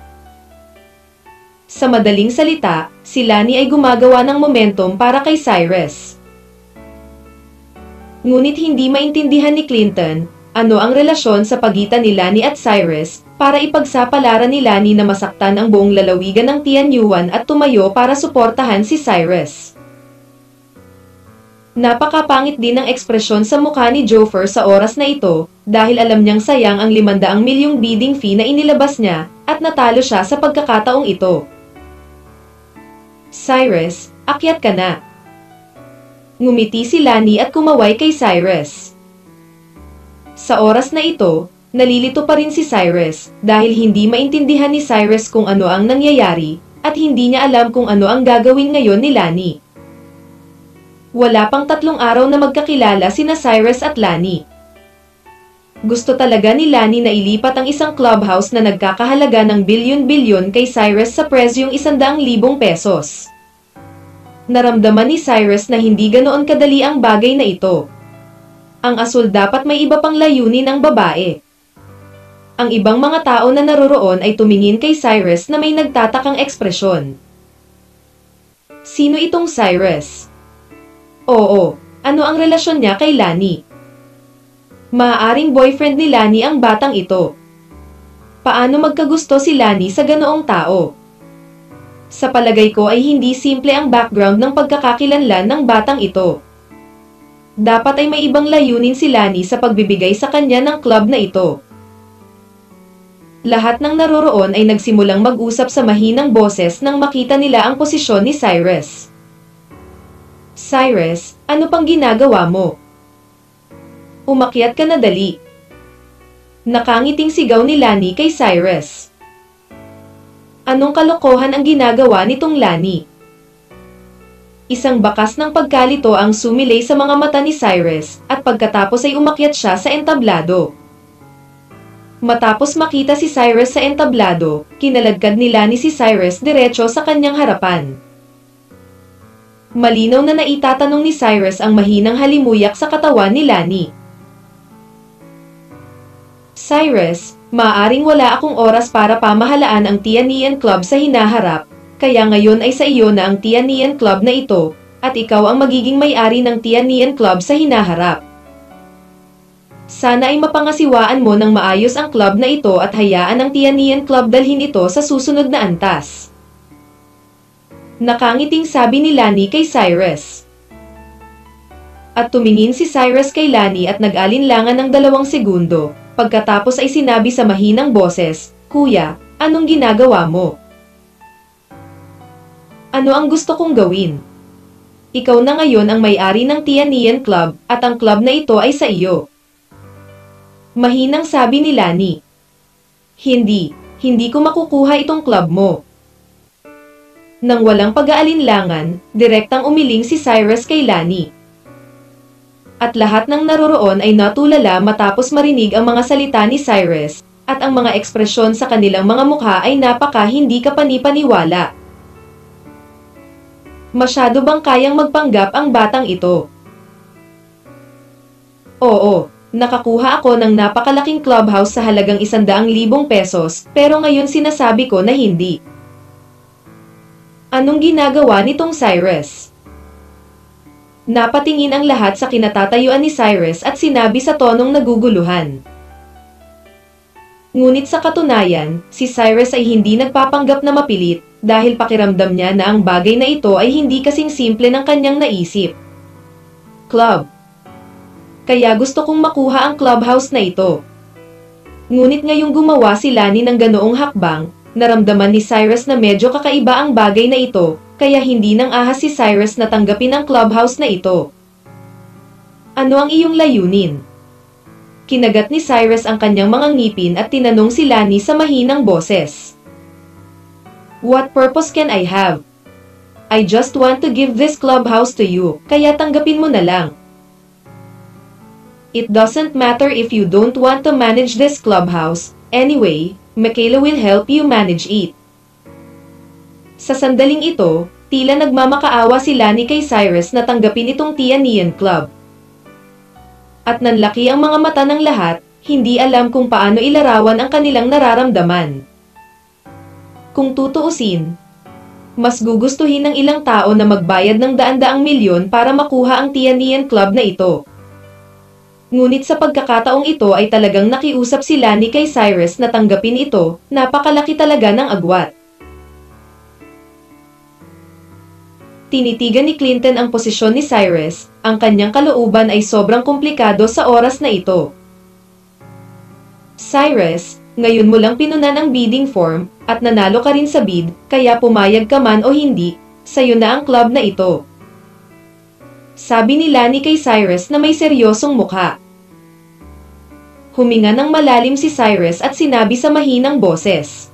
Sa madaling salita, si Lani ay gumagawa ng momentum para kay Cyrus. Ngunit hindi maintindihan ni Clinton ano ang relasyon sa pagitan ni Lani at Cyrus para ipagsapalaran ni Lani na masaktan ang buong lalawigan ng Tianyuan at tumayo para suportahan si Cyrus. Napakapangit din ang ekspresyon sa mukha ni Jofer sa oras na ito dahil alam niyang sayang ang 500 milyong bidding fee na inilabas niya at natalo siya sa pagkakataong ito. Cyrus, akyat ka na. Ngumiti si Lani at kumaway kay Cyrus. Sa oras na ito, nalilito pa rin si Cyrus dahil hindi maintindihan ni Cyrus kung ano ang nangyayari at hindi niya alam kung ano ang gagawin ngayon ni Lani. Wala pang 3 araw na magkakilala sina Cyrus at Lani. Gusto talaga ni Lani na ilipat ang isang clubhouse na nagkakahalaga ng bilyon-bilyon kay Cyrus sa presyong 100,000 pesos. Naramdaman ni Cyrus na hindi ganoon kadali ang bagay na ito. Ang asul dapat may iba pang layunin ang babae. Ang ibang mga tao na naroroon ay tumingin kay Cyrus na may nagtatakang ekspresyon. Sino itong Cyrus? Oo, ano ang relasyon niya kay Lani? Maaaring boyfriend ni Lani ang batang ito. Paano magkagusto si Lani sa ganoong tao? Sa palagay ko ay hindi simple ang background ng pagkakakilanlan ng batang ito. Dapat ay may ibang layunin si Lani sa pagbibigay sa kanya ng club na ito. Lahat ng naroroon ay nagsimulang mag-usap sa mahinang boses nang makita nila ang posisyon ni Cyrus. Cyrus, ano pang ginagawa mo? Umakyat ka na dali. Nakangiting sigaw ni Lani kay Cyrus. Anong kalokohan ang ginagawa nitong Lani? Isang bakas ng pagkalito ang sumilay sa mga mata ni Cyrus at pagkatapos ay umakyat siya sa entablado. Matapos makita si Cyrus sa entablado, kinaladkad ni Lani si Cyrus diretso sa kanyang harapan. Malinaw na naitatanong ni Cyrus ang mahinang halimuyak sa katawan ni Lani. Cyrus, maaaring wala akong oras para pamahalaan ang Tianian Club sa hinaharap, kaya ngayon ay sa iyo na ang Tianian Club na ito, at ikaw ang magiging may-ari ng Tianian Club sa hinaharap. Sana ay mapangasiwaan mo ng maayos ang club na ito at hayaan ang Tianian Club dalhin ito sa susunod na antas. Nakangiting sabi ni Lani kay Cyrus. At tumingin si Cyrus kay Lani at nag-alinlangan ng 2 segundo, pagkatapos ay sinabi sa mahinang boses, Kuya, anong ginagawa mo? Ano ang gusto kong gawin? Ikaw na ngayon ang may-ari ng Tianian Club at ang club na ito ay sa iyo. Mahinang sabi ni Lani. Hindi ko makukuha itong club mo. Nang walang pag-aalinlangan, direktang umiling si Cyrus kay Lani. At lahat ng naroroon ay natulala matapos marinig ang mga salita ni Cyrus, at ang mga ekspresyon sa kanilang mga mukha ay napaka hindi kapani-paniwala. Masyado bang kayang magpanggap ang batang ito? Oo, nakakuha ako ng napakalaking clubhouse sa halagang 100,000 pesos, pero ngayon sinasabi ko na hindi. Anong ginagawa nitong Cyrus? Napatingin ang lahat sa kinatatayuan ni Cyrus at sinabi sa tonong naguguluhan. Ngunit sa katunayan, si Cyrus ay hindi nagpapanggap na mapilit dahil pakiramdam niya na ang bagay na ito ay hindi kasing simple ng kanyang naisip. Club. Kaya gusto kong makuha ang clubhouse na ito. Ngunit ngayong gumawa si Lani ng ganoong hakbang, naramdaman ni Cyrus na medyo kakaiba ang bagay na ito, kaya hindi nang ahas si Cyrus na tanggapin ang clubhouse na ito. Ano ang iyong layunin? Kinagat ni Cyrus ang kanyang mga ngipin at tinanong si Lani sa mahinang boses. What purpose can I have? I just want to give this clubhouse to you, kaya tanggapin mo na lang. It doesn't matter if you don't want to manage this clubhouse. Anyway, Michaela will help you manage it. Sa sandaling ito, tila nagmamakaawa si Lani kay Cyrus na tanggapin itong Tianian Club. At nanlaki ang mga mata ng lahat, hindi alam kung paano ilarawan ang kanilang nararamdaman. Kung tutuusin, mas gugustuhin ng ilang tao na magbayad ng daan-daang milyon para makuha ang Tianian Club na ito. Ngunit sa pagkakataong ito ay talagang nakiusap si Lani kay Cyrus na tanggapin ito, napakalaki talaga ng agwat. Tinitigan ni Clinton ang posisyon ni Cyrus, ang kanyang kalooban ay sobrang komplikado sa oras na ito. Cyrus, ngayon mo lang pinunan ang bidding form, at nanalo ka rin sa bid, kaya pumayag ka man o hindi, sayo na ang club na ito. Sabi ni Lani kay Cyrus na may seryosong mukha. Huminga ng malalim si Cyrus at sinabi sa mahinang boses.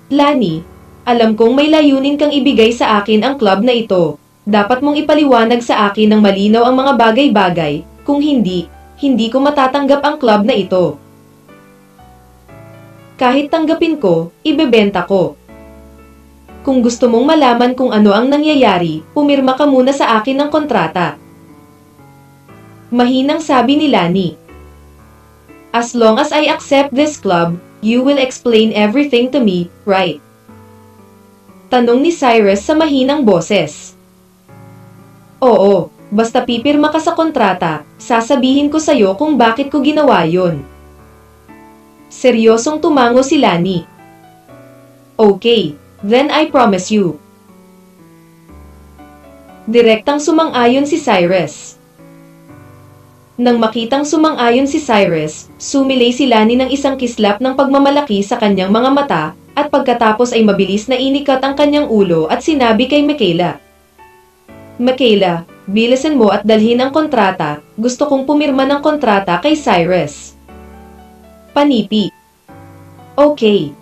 Lani, alam kong may layunin kang ibigay sa akin ang club na ito. Dapat mong ipaliwanag sa akin ng malinaw ang mga bagay-bagay, kung hindi, hindi ko matatanggap ang club na ito. Kahit tanggapin ko, ibebenta ko. Kung gusto mong malaman kung ano ang nangyayari, pumirma ka muna sa akin ng kontrata. Mahinang sabi ni Lani. As long as I accept this club, you will explain everything to me, right? Tanong ni Cyrus sa mahinang boses. Oo, basta pipirma ka sa kontrata, sasabihin ko sa'yo kung bakit ko ginawa yon. Seryosong tumango si Lani. Okay, then I promise you. Direktang sumang-ayon si Cyrus. Nang makitang sumang-ayon si Cyrus, sumilay si Lani ng isang kislap ng pagmamalaki sa kanyang mga mata, at pagkatapos ay mabilis na inikat ang kanyang ulo at sinabi kay Michaela. Michaela, bilisan mo at dalhin ang kontrata, gusto kong pumirma ng kontrata kay Cyrus. Panipi. Okay.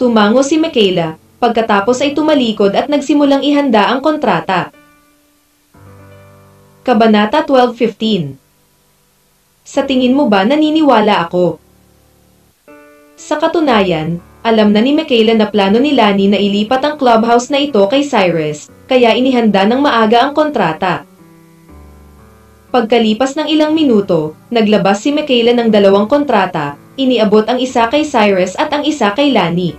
Tumango si Michaela, pagkatapos ay tumalikod at nagsimulang ihanda ang kontrata. Kabanata 12:15. Sa tingin mo ba naniniwala ako? Sa katunayan, alam na ni Michaela na plano ni Lani na ilipat ang clubhouse na ito kay Cyrus, kaya inihanda ng maaga ang kontrata. Pagkalipas ng ilang minuto, naglabas si Michaela ng dalawang kontrata, iniabot ang isa kay Cyrus at ang isa kay Lani.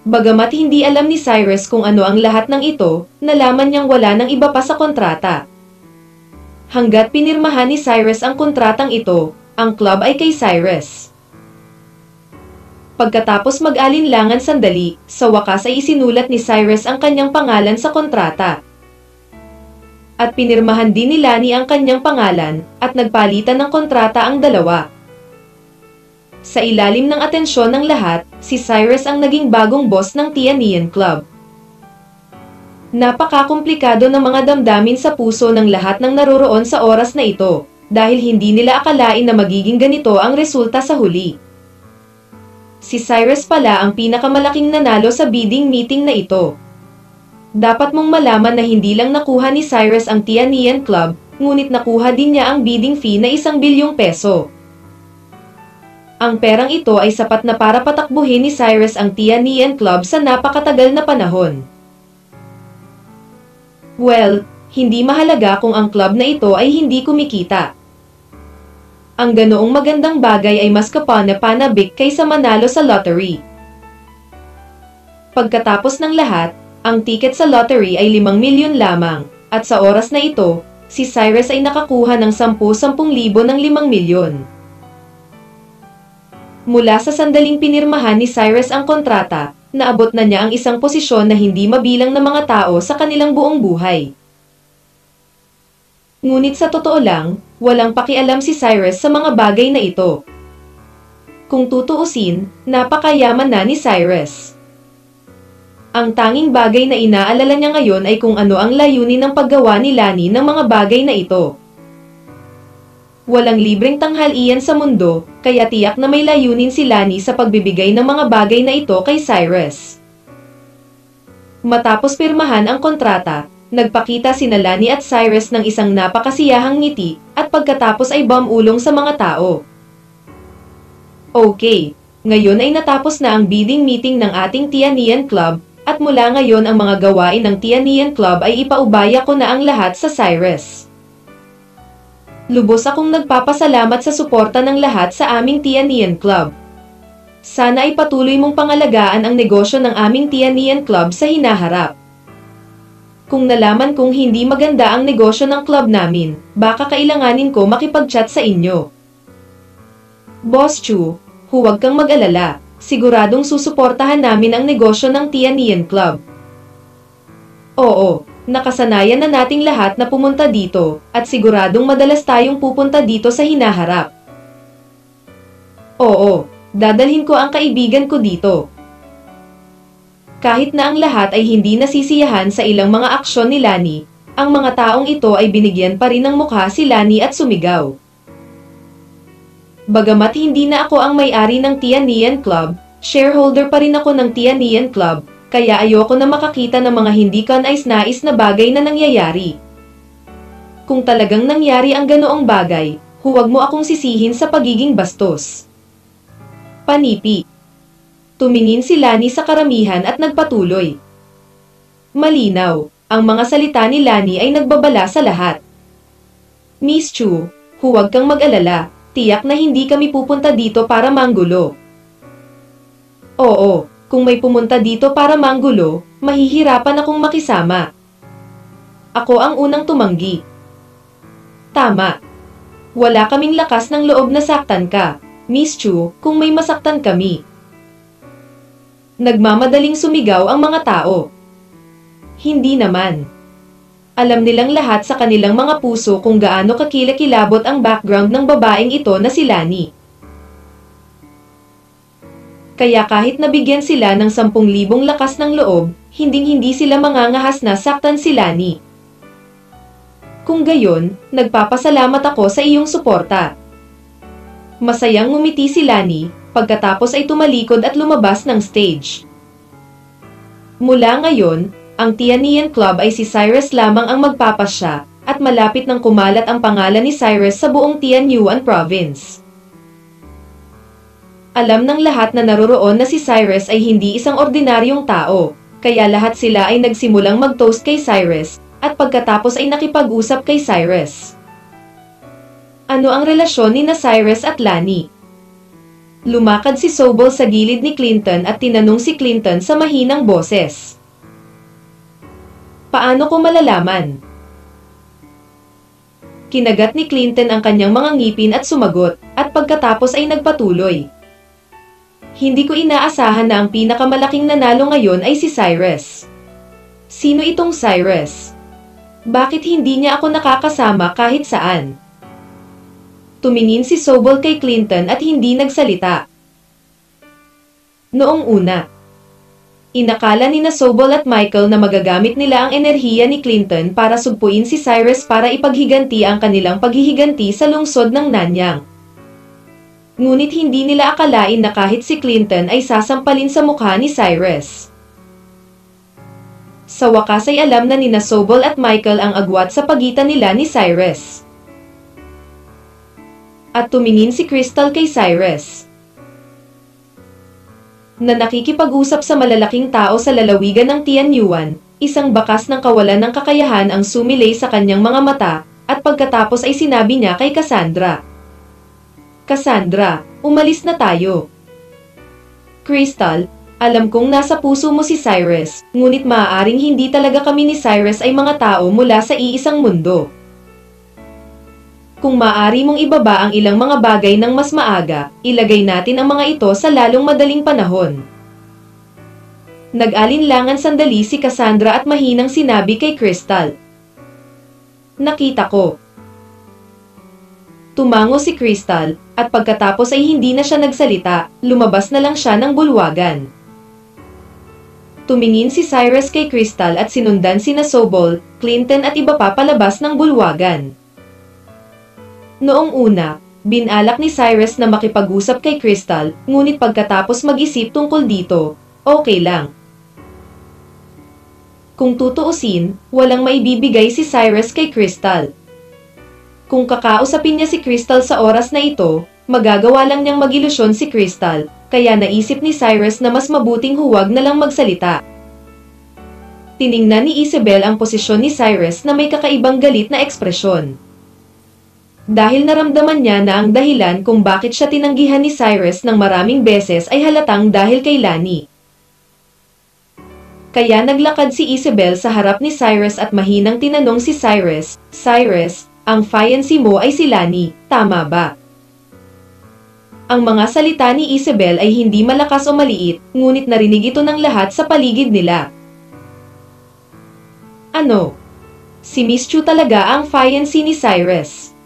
Bagamat hindi alam ni Cyrus kung ano ang lahat ng ito, nalaman niyang wala nang iba pa sa kontrata. Hanggat pinirmahan ni Cyrus ang kontratang ito, ang club ay kay Cyrus. Pagkatapos mag-alinlangan sandali, sa wakas ay isinulat ni Cyrus ang kanyang pangalan sa kontrata. At pinirmahan din ni Lani ang kanyang pangalan, at nagpalitan ng kontrata ang dalawa. Sa ilalim ng atensyon ng lahat, si Cyrus ang naging bagong boss ng Tianian Club. Napakakomplikado ng mga damdamin sa puso ng lahat ng naroroon sa oras na ito, dahil hindi nila akalain na magiging ganito ang resulta sa huli. Si Cyrus pala ang pinakamalaking nanalo sa bidding meeting na ito. Dapat mong malaman na hindi lang nakuha ni Cyrus ang Tianian Club, ngunit nakuha din niya ang bidding fee na 1 bilyong peso. Ang perang ito ay sapat na para patakbuhin ni Cyrus ang Tianian Club sa napakatagal na panahon. Well, hindi mahalaga kung ang club na ito ay hindi kumikita. Ang ganoong magandang bagay ay mas kapana-panabik kaysa manalo sa lottery. Pagkatapos ng lahat, ang tiket sa lottery ay 5 milyon lamang, at sa oras na ito, si Cyrus ay nakakuha ng 10,000 ng 5 milyon. Mula sa sandaling pinirmahan ni Cyrus ang kontrata, naabot na niya ang isang posisyon na hindi mabilang ng mga tao sa kanilang buong buhay. Ngunit sa totoo lang, walang pakialam si Cyrus sa mga bagay na ito. Kung tutuusin, napakayaman na ni Cyrus. Ang tanging bagay na inaalala niya ngayon ay kung ano ang layunin ng paggawa ni Lani ng mga bagay na ito. Walang libreng tanghalian sa mundo, kaya tiyak na may layunin si Lani sa pagbibigay ng mga bagay na ito kay Cyrus. Matapos pirmahan ang kontrata, Nagpakita sina Lani at Cyrus ng isang napakasiyahang ngiti, at pagkatapos ay bumulong sa mga tao. Okay, ngayon ay natapos na ang bidding meeting ng ating Tianian Club, at mula ngayon ang mga gawain ng Tianian Club ay ipaubaya ko na ang lahat sa Cyrus. Lubos akong nagpapasalamat sa suporta ng lahat sa aming Tianian Club. Sana ay patuloy mong pangalagaan ang negosyo ng aming Tianian Club sa hinaharap. Kung nalaman kong hindi maganda ang negosyo ng club namin, baka kailanganin ko makipag-chat sa inyo. Boss Chu, huwag kang mag-alala, siguradong susuportahan namin ang negosyo ng Tianian Club. Oo, nakasanayan na nating lahat na pumunta dito, at siguradong madalas tayong pupunta dito sa hinaharap. Oo, dadalhin ko ang kaibigan ko dito. Kahit na ang lahat ay hindi nasisiyahan sa ilang mga aksyon ni Lani, ang mga taong ito ay binigyan pa rin ng mukha si Lani at sumigaw. Bagamat hindi na ako ang may-ari ng Tianian Club, shareholder pa rin ako ng Tianian Club, kaya ayoko na makakita ng mga hindi kanais-nais na bagay na nangyayari. Kung talagang nangyari ang ganoong bagay, huwag mo akong sisihin sa pagiging bastos. Panipi. Tumingin si Lani sa karamihan at nagpatuloy. Malinaw, ang mga salita ni Lani ay nagbabala sa lahat. Miss Chu, huwag kang mag-alala, tiyak na hindi kami pupunta dito para manggulo. Oo, kung may pumunta dito para manggulo, mahihirapan akong makisama. Ako ang unang tumanggi. Tama. Wala kaming lakas ng loob na saktan ka, Miss Chu, kung may masaktan kami. Nagmamadaling sumigaw ang mga tao. Hindi naman. Alam nilang lahat sa kanilang mga puso kung gaano kakilakilabot ang background ng babaeng ito na si Lani. Kaya kahit nabigyan sila ng 10,000 lakas ng loob, hinding-hindi sila mangangahas na saktan si Lani. Kung gayon, nagpapasalamat ako sa iyong suporta. Masayang ngumiti si Lani, pagkatapos ay tumalikod at lumabas ng stage. Mula ngayon, ang Tianian Club ay si Cyrus lamang ang magpapasya, at malapit nang kumalat ang pangalan ni Cyrus sa buong Tianyuan Province. Alam ng lahat na naroroon na si Cyrus ay hindi isang ordinaryong tao, kaya lahat sila ay nagsimulang mag-toast kay Cyrus, at pagkatapos ay nakipag-usap kay Cyrus. Ano ang relasyon ni na Cyrus at Lani? Lumakad si Sobol sa gilid ni Clinton at tinanong si Clinton sa mahinang boses. Paano ko malalaman? Kinagat ni Clinton ang kanyang mga ngipin at sumagot, at pagkatapos ay nagpatuloy. Hindi ko inaasahan na ang pinakamalaking nanalo ngayon ay si Cyrus. Sino itong Cyrus? Bakit hindi niya ako nakakasama kahit saan? Tumingin si Sobol kay Clinton at hindi nagsalita. Noong una, inakala ni na Sobol at Michael na magagamit nila ang enerhiya ni Clinton para sugpuin si Cyrus para ipaghiganti ang kanilang paghihiganti sa lungsod ng Nanyang. Ngunit hindi nila akalain na kahit si Clinton ay sasampalin sa mukha ni Cyrus. Sa wakas ay alam na ni na Sobol at Michael ang agwat sa pagitan nila ni Cyrus. At tumingin si Crystal kay Cyrus, na nakikipag-usap sa malalaking tao sa lalawigan ng Tianyuan, isang bakas ng kawalan ng kakayahan ang sumilay sa kanyang mga mata, at pagkatapos ay sinabi niya kay Cassandra, Cassandra, umalis na tayo. Crystal, alam kong nasa puso mo si Cyrus, ngunit maaaring hindi talaga kami ni Cyrus ay mga tao mula sa iisang mundo. Kung maaari mong ibaba ang ilang mga bagay ng mas maaga, ilagay natin ang mga ito sa lalong madaling panahon. Nag-alinlangan sandali si Cassandra at mahinang sinabi kay Crystal. Nakita ko. Tumango si Crystal, at pagkatapos ay hindi na siya nagsalita, lumabas na lang siya ng bulwagan. Tumingin si Cyrus kay Crystal at sinundan sina Sobol, Clinton at iba pa palabas ng bulwagan. Noong una, binalak ni Cyrus na makipag-usap kay Crystal, ngunit pagkatapos mag-isip tungkol dito, okay lang. Kung tutuusin, walang maibibigay si Cyrus kay Crystal. Kung kakausapin niya si Crystal sa oras na ito, magagawa lang niyang mag-ilusyon si Crystal, kaya naisip ni Cyrus na mas mabuting huwag na lang magsalita. Tiningnan ni Isabel ang posisyon ni Cyrus na may kakaibang galit na ekspresyon. Dahil naramdaman niya na ang dahilan kung bakit siya tinanggihan ni Cyrus ng maraming beses ay halatang dahil kay Lani. Kaya naglakad si Isabel sa harap ni Cyrus at mahinang tinanong si Cyrus, "Cyrus, ang fiancé mo ay si Lani, tama ba?" Ang mga salita ni Isabel ay hindi malakas o maliit, ngunit narinig ito ng lahat sa paligid nila. Ano? Si Miss Chu talaga ang fiancé ni Cyrus.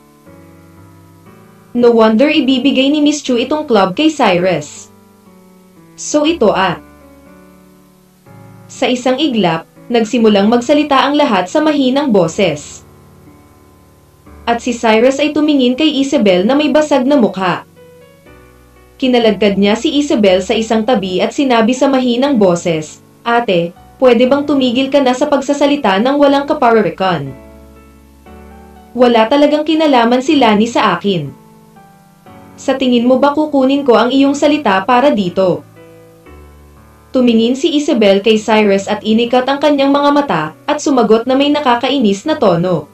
No wonder ibibigay ni Miss Chu itong club kay Cyrus. So ito Sa isang iglap, nagsimulang magsalita ang lahat sa mahinang boses. At si Cyrus ay tumingin kay Isabel na may basag na mukha. Kinaladkad niya si Isabel sa isang tabi at sinabi sa mahinang boses, "Ate, pwede bang tumigil ka na sa pagsasalita ng walang kapararikan? Wala talagang kinalaman si Lani sa akin. Sa tingin mo ba kukunin ko ang iyong salita para dito?" Tumingin si Isabel kay Cyrus at inikat ang kanyang mga mata at sumagot na may nakakainis na tono.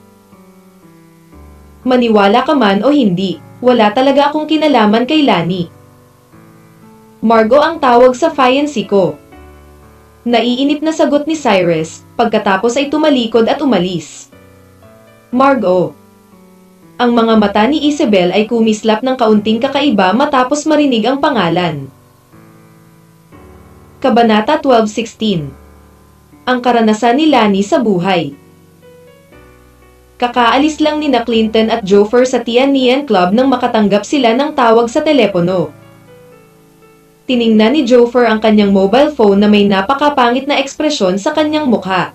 "Maniwala ka man o hindi, wala talaga akong kinalaman kay Lani. Margo ang tawag sa fiancé ko." Naiinip na sagot ni Cyrus, pagkatapos ay tumalikod at umalis. Margo. Ang mga mata ni Isabel ay kumislap ng kaunting kakaiba matapos marinig ang pangalan. Kabanata 12:16. Ang karanasan ni Lani sa buhay. Kakaalis lang ni Clinton at Jofer sa Tian Club nang makatanggap sila ng tawag sa telepono. Tiningnan ni Jofer ang kanyang mobile phone na may napakapangit na ekspresyon sa kanyang mukha.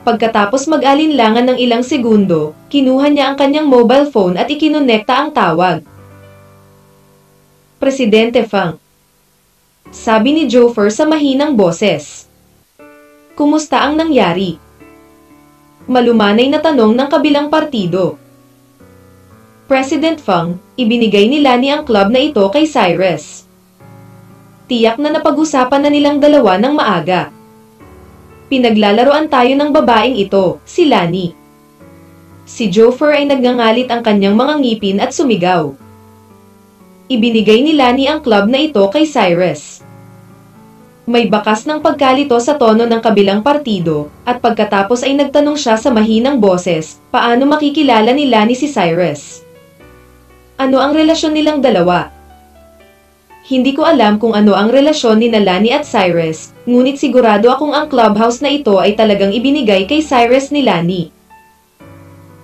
Pagkatapos mag-alinlangan ng ilang segundo, kinuha niya ang kanyang mobile phone at ikinonekta ang tawag. "Presidente Fang," sabi ni Jofer sa mahinang boses. "Kumusta ang nangyari?" Malumanay na tanong ng kabilang partido. "President Fang, ibinigay ni Lani ang club na ito kay Cyrus. Tiyak na napag-usapan na nilang dalawa ng maaga. Pinaglalaroan tayo ng babaeng ito, si Lani." Si Jofer ay nagngangalit ang kanyang mga ngipin at sumigaw. Ibinigay ni Lani ang club na ito kay Cyrus. May bakas ng pagkalito sa tono ng kabilang partido, at pagkatapos ay nagtanong siya sa mahinang boses, paano makikilala ni Lani si Cyrus? Ano ang relasyon nilang dalawa? Hindi ko alam kung ano ang relasyon ni Lani at Cyrus, ngunit sigurado akong ang clubhouse na ito ay talagang ibinigay kay Cyrus ni Lani.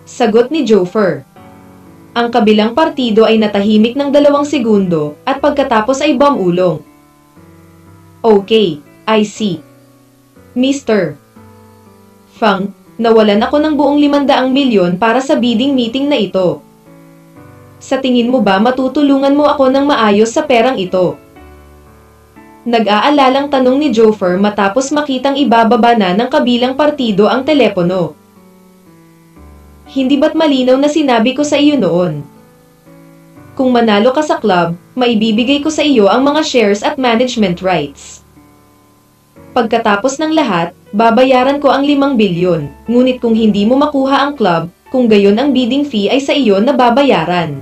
Sagot ni Jofer. Ang kabilang partido ay natahimik ng 2 segundo, at pagkatapos ay bumulong. Okay, I see. Mr. Fang, nawalan ako ng buong 500 milyon para sa bidding meeting na ito. Sa tingin mo ba matutulungan mo ako ng maayos sa perang ito? Nag-aalalang tanong ni Jofer matapos makitang ibababa na ng kabilang partido ang telepono. Hindi ba't malinaw na sinabi ko sa iyo noon? Kung manalo ka sa club, maibibigay ko sa iyo ang mga shares at management rights. Pagkatapos ng lahat, babayaran ko ang 5 bilyon, ngunit kung hindi mo makuha ang club, kung gayon ang bidding fee ay sa iyo na babayaran.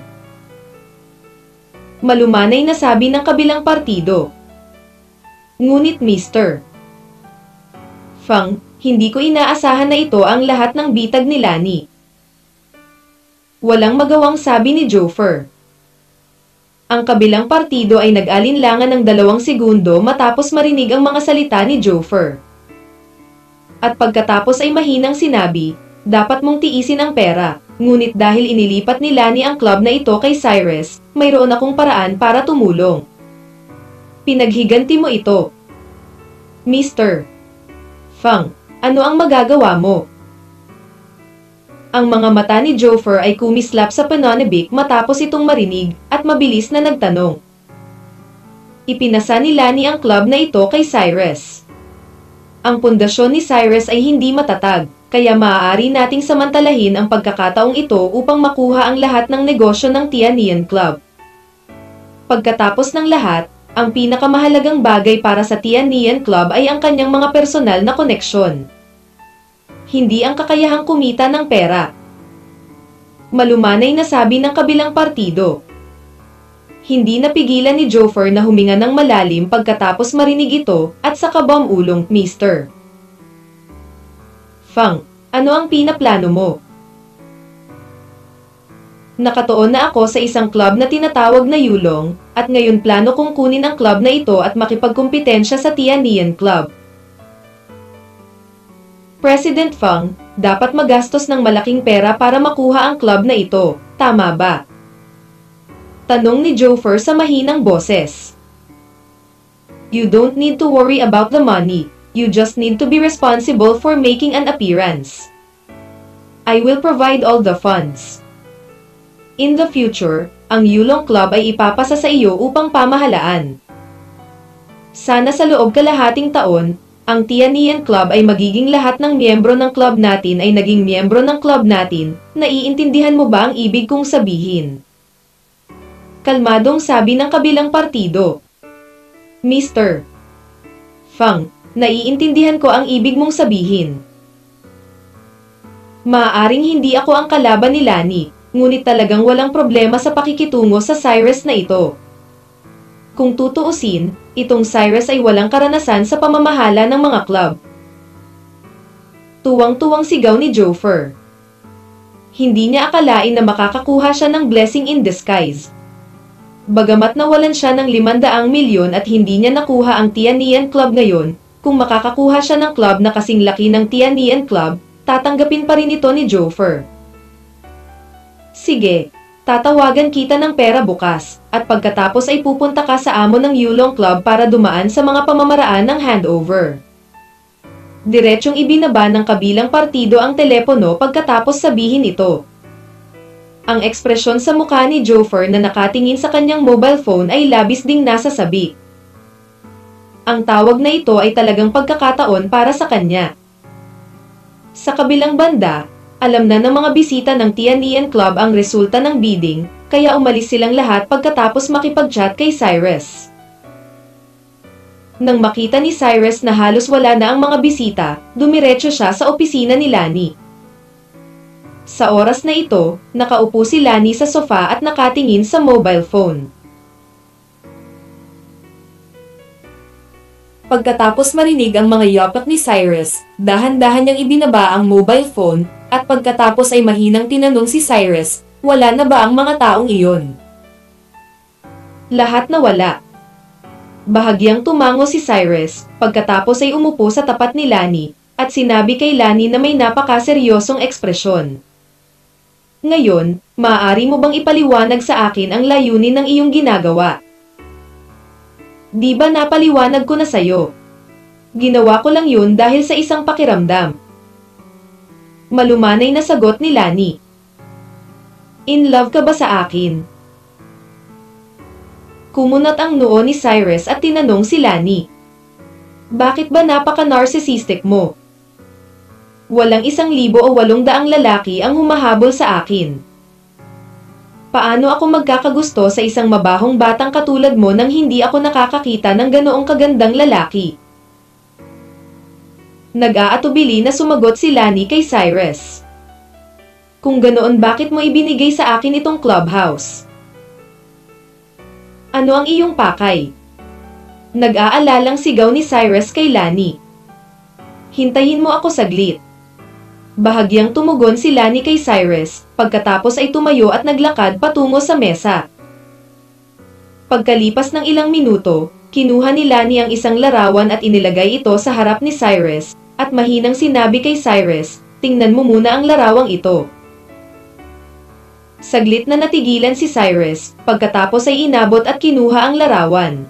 Malumanay na sabi ng kabilang partido. Ngunit Mr. Fang, hindi ko inaasahan na ito ang lahat ng bitag ni Lani. Walang magawang sabi ni Jofer. Ang kabilang partido ay nag-alinlangan ng 2 segundo matapos marinig ang mga salita ni Jofer. At pagkatapos ay mahinang sinabi, dapat mong tiisin ang pera, ngunit dahil inilipat ni Lani ang club na ito kay Cyrus, mayroon akong paraan para tumulong. Pinaghiganti mo ito. Mr. Fang, ano ang magagawa mo? Ang mga mata ni Jofer ay kumislap sa pananabik matapos itong marinig, at mabilis na nagtanong. Ipinasa ni Lani ang club na ito kay Cyrus. Ang pundasyon ni Cyrus ay hindi matatag, kaya maaari nating samantalahin ang pagkakataong ito upang makuha ang lahat ng negosyo ng Tianian Club. Pagkatapos ng lahat, ang pinakamahalagang bagay para sa Tianian Club ay ang kanyang mga personal na koneksyon. Hindi ang kakayahang kumita ng pera. Malumanay na sabi ng kabilang partido. Hindi napigilan ni Joffre na huminga ng malalim pagkatapos marinig ito at saka bumulong, Mr. Fang, ano ang pinaplano mo? Nakatuon na ako sa isang club na tinatawag na Yulong, at ngayon plano kong kunin ang club na ito at makipagkumpetensya sa Tianian Club. President Fang, dapat magastos ng malaking pera para makuha ang club na ito, tama ba? Tanong ni Joffre sa mahinang boses. You don't need to worry about the money, you just need to be responsible for making an appearance. I will provide all the funds. In the future, ang Yulong Club ay ipapasa sa iyo upang pamahalaan. Sana sa loob kalahating taon, ang Tianian Club ay magiging lahat ng miyembro ng club natin ay naging miyembro ng club natin. Naiintindihan mo ba ang ibig kong sabihin? Kalmadong sabi ng kabilang partido. Mr. Fang, naiintindihan ko ang ibig mong sabihin. Maaaring hindi ako ang kalaban ni Lani, ngunit talagang walang problema sa pakikitungo sa Cyrus na ito. Kung tutuusin, itong Cyrus ay walang karanasan sa pamamahala ng mga club. Tuwang-tuwang sigaw ni Joffre. Hindi niya akalain na makakakuha siya ng blessing in disguise. Bagamat nawalan siya ng 500 milyon at hindi niya nakuha ang Tianian Club ngayon, kung makakakuha siya ng club na kasing laki ng Tianian Club, tatanggapin pa rin ito ni Joffre. Sige, tatawagan kita ng pera bukas, at pagkatapos ay pupunta ka sa amo ng Yulong Club para dumaan sa mga pamamaraan ng handover. Diretsyong ibinaba ng kabilang partido ang telepono pagkatapos sabihin ito. Ang ekspresyon sa mukha ni Joffre na nakatingin sa kanyang mobile phone ay labis ding nasasabi. Ang tawag na ito ay talagang pagkakataon para sa kanya. Sa kabilang banda, alam na ng mga bisita ng Tianian Club ang resulta ng bidding, kaya umalis silang lahat pagkatapos makipag-chat kay Cyrus. Nang makita ni Cyrus na halos wala na ang mga bisita, dumiretso siya sa opisina ni Lani. Sa oras na ito, nakaupo si Lani sa sofa at nakatingin sa mobile phone. Pagkatapos marinig ang mga yapak ni Cyrus, dahan-dahan niyang ibinaba ang mobile phone, at pagkatapos ay mahinang tinanong si Cyrus, wala na ba ang mga taong iyon? Lahat na wala. Bahagyang tumango si Cyrus, pagkatapos ay umupo sa tapat ni Lani, at sinabi kay Lani na may napakaseryosong ekspresyon. Ngayon, maaari mo bang ipaliwanag sa akin ang layunin ng iyong ginagawa? Di ba napaliwanag ko na sayo? Ginawa ko lang yun dahil sa isang pakiramdam. Malumanay na sagot ni Lani. In love ka ba sa akin? Kumunat ang noo ni Cyrus at tinanong si Lani. Bakit ba napaka-narcissistic mo? Walang 1,000 o 800 lalaki ang humahabol sa akin. Paano ako magkakagusto sa isang mabahong batang katulad mo nang hindi ako nakakakita ng ganoong kagandang lalaki? Nag-aatubili na sumagot si Lani kay Cyrus. Kung ganoon, bakit mo ibinigay sa akin itong clubhouse? Ano ang iyong pakay? Nag-aalalang sigaw ni Cyrus kay Lani. Hintayin mo ako saglit. Bahagyang tumugon si Lani kay Cyrus, pagkatapos ay tumayo at naglakad patungo sa mesa. Pagkalipas ng ilang minuto, kinuha ni Lani ang isang larawan at inilagay ito sa harap ni Cyrus, at mahinang sinabi kay Cyrus, tingnan mo muna ang larawang ito. Saglit na natigilan si Cyrus, pagkatapos ay inabot at kinuha ang larawan.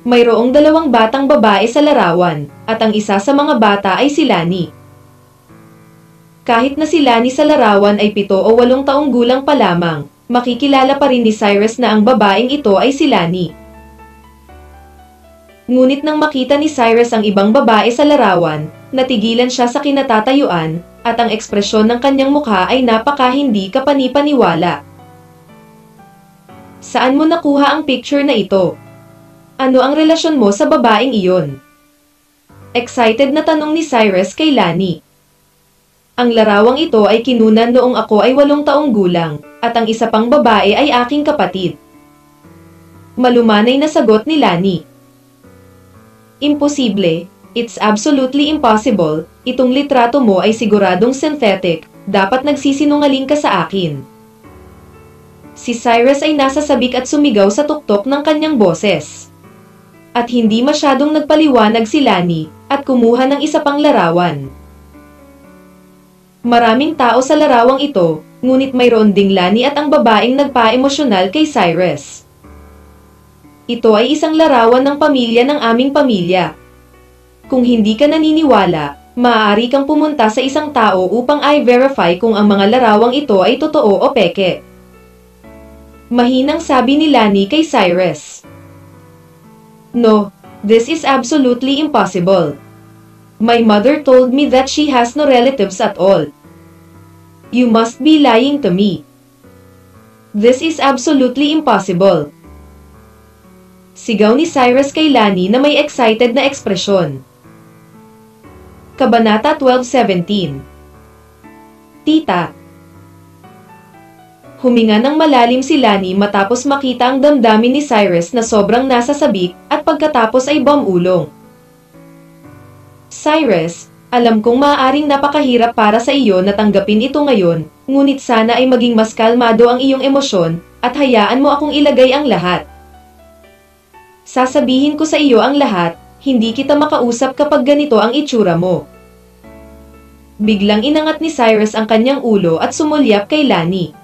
Mayroong 2 batang babae sa larawan, at ang isa sa mga bata ay si Lani. Kahit na si Lani sa larawan ay 7 o 8 taong gulang pa lamang, makikilala pa rin ni Cyrus na ang babaeng ito ay si Lani. Ngunit nang makita ni Cyrus ang ibang babae sa larawan, natigilan siya sa kinatatayuan, at ang ekspresyon ng kanyang mukha ay napaka-hindi kapani-paniwala. Saan mo nakuha ang picture na ito? Ano ang relasyon mo sa babaeng iyon? Excited na tanong ni Cyrus kay Lani. Ang larawang ito ay kinunan noong ako ay 8 taong gulang, at ang isa pang babae ay aking kapatid. Malumanay na sagot ni Lani. Imposible, it's absolutely impossible, itong litrato mo ay siguradong synthetic, dapat nagsisinungaling ka sa akin. Si Cyrus ay nasasabik at sumigaw sa tuktok ng kanyang boses. At hindi masyadong nagpaliwanag si Lani, at kumuha ng isa pang larawan. Maraming tao sa larawang ito, ngunit mayroon ding Lani at ang babaeng nagpa-emosyonal kay Cyrus. Ito ay isang larawan ng pamilya ng aming pamilya. Kung hindi ka naniniwala, maaari kang pumunta sa isang tao upang i-verify kung ang mga larawang ito ay totoo o peke. Mahinang sabi ni Lani kay Cyrus. No, this is absolutely impossible. My mother told me that she has no relatives at all. You must be lying to me. This is absolutely impossible. Sigaw ni Cyrus kay Lani na may excited na ekspresyon. Kabanata 12:17. Tita. Huminga ng malalim si Lani matapos makita ang damdamin ni Cyrus na sobrang nasasabik, at pagkatapos ay bumulong. Cyrus, alam kong maaaring napakahirap para sa iyo na tanggapin ito ngayon, ngunit sana ay maging mas kalmado ang iyong emosyon, at hayaan mo akong ilagay ang lahat. Sasabihin ko sa iyo ang lahat, hindi kita makausap kapag ganito ang itsura mo. Biglang inangat ni Cyrus ang kanyang ulo at sumulyap kay Lani.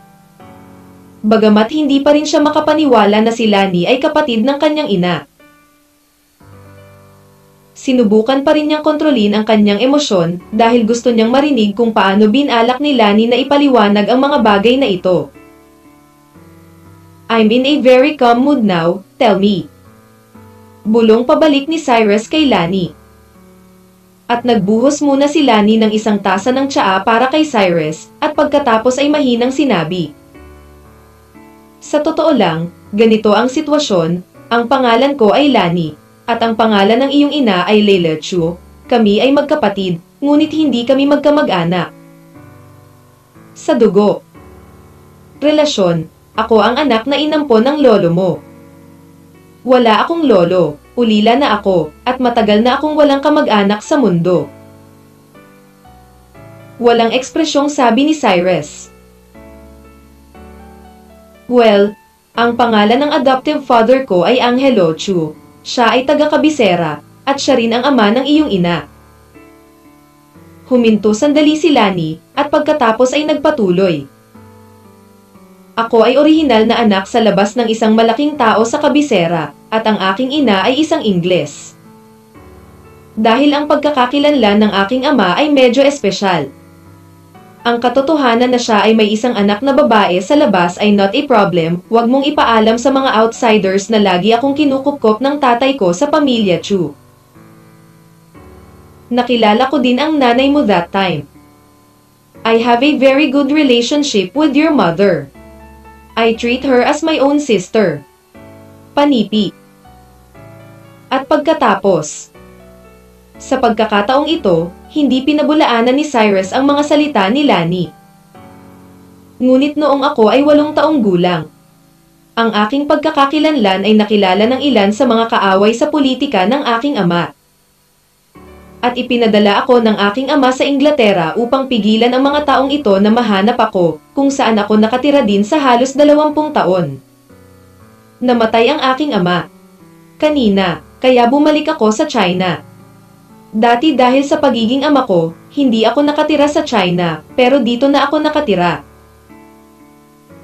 Bagamat hindi pa rin siya makapaniwala na si Lani ay kapatid ng kanyang ina. Sinubukan pa rin niyang kontrolin ang kanyang emosyon dahil gusto niyang marinig kung paano binalak ni Lani na ipaliwanag ang mga bagay na ito. I'm in a very calm mood now, tell me. Bulong pabalik ni Cyrus kay Lani. At nagbuhos muna si Lani ng isang tasa ng tsaa para kay Cyrus, at pagkatapos ay mahinang sinabi. Sa totoo lang, ganito ang sitwasyon, ang pangalan ko ay Lani, at ang pangalan ng iyong ina ay Leila Chu. Kami ay magkapatid, ngunit hindi kami magkamag-anak. Sa dugo. Relasyon, ako ang anak na inampon ng lolo mo. Wala akong lolo, ulila na ako, at matagal na akong walang kamag-anak sa mundo. Walang ekspresyong sabi ni Cyrus. Well, ang pangalan ng adoptive father ko ay Angelo Chu. Siya ay taga-Kabisera, at siya rin ang ama ng iyong ina. Huminto sandali si Lani, at pagkatapos ay nagpatuloy. Ako ay orihinal na anak sa labas ng isang malaking tao sa Kabisera, at ang aking ina ay isang Ingles. Dahil ang pagkakakilanlan ng aking ama ay medyo espesyal. Ang katotohanan na siya ay may isang anak na babae sa labas ay not a problem, huwag mong ipaalam sa mga outsiders na lagi akong kinukupkop ng tatay ko sa pamilya Chu. Nakilala ko din ang nanay mo that time. I have a very good relationship with your mother. I treat her as my own sister. Panipi. At pagkatapos. Sa pagkakataong ito, hindi pinabulaanan ni Cyrus ang mga salita ni Lani. Ngunit noong ako ay 8 taong gulang. Ang aking pagkakakilanlan ay nakilala ng ilan sa mga kaaway sa politika ng aking ama. At ipinadala ako ng aking ama sa Inglaterra upang pigilan ang mga taong ito na mahanap ako, kung saan ako nakatira din sa halos 20 taon. Namatay ang aking ama kanina, kaya bumalik ako sa China. Dati dahil sa pagiging ama ko, hindi ako nakatira sa China, pero dito na ako nakatira.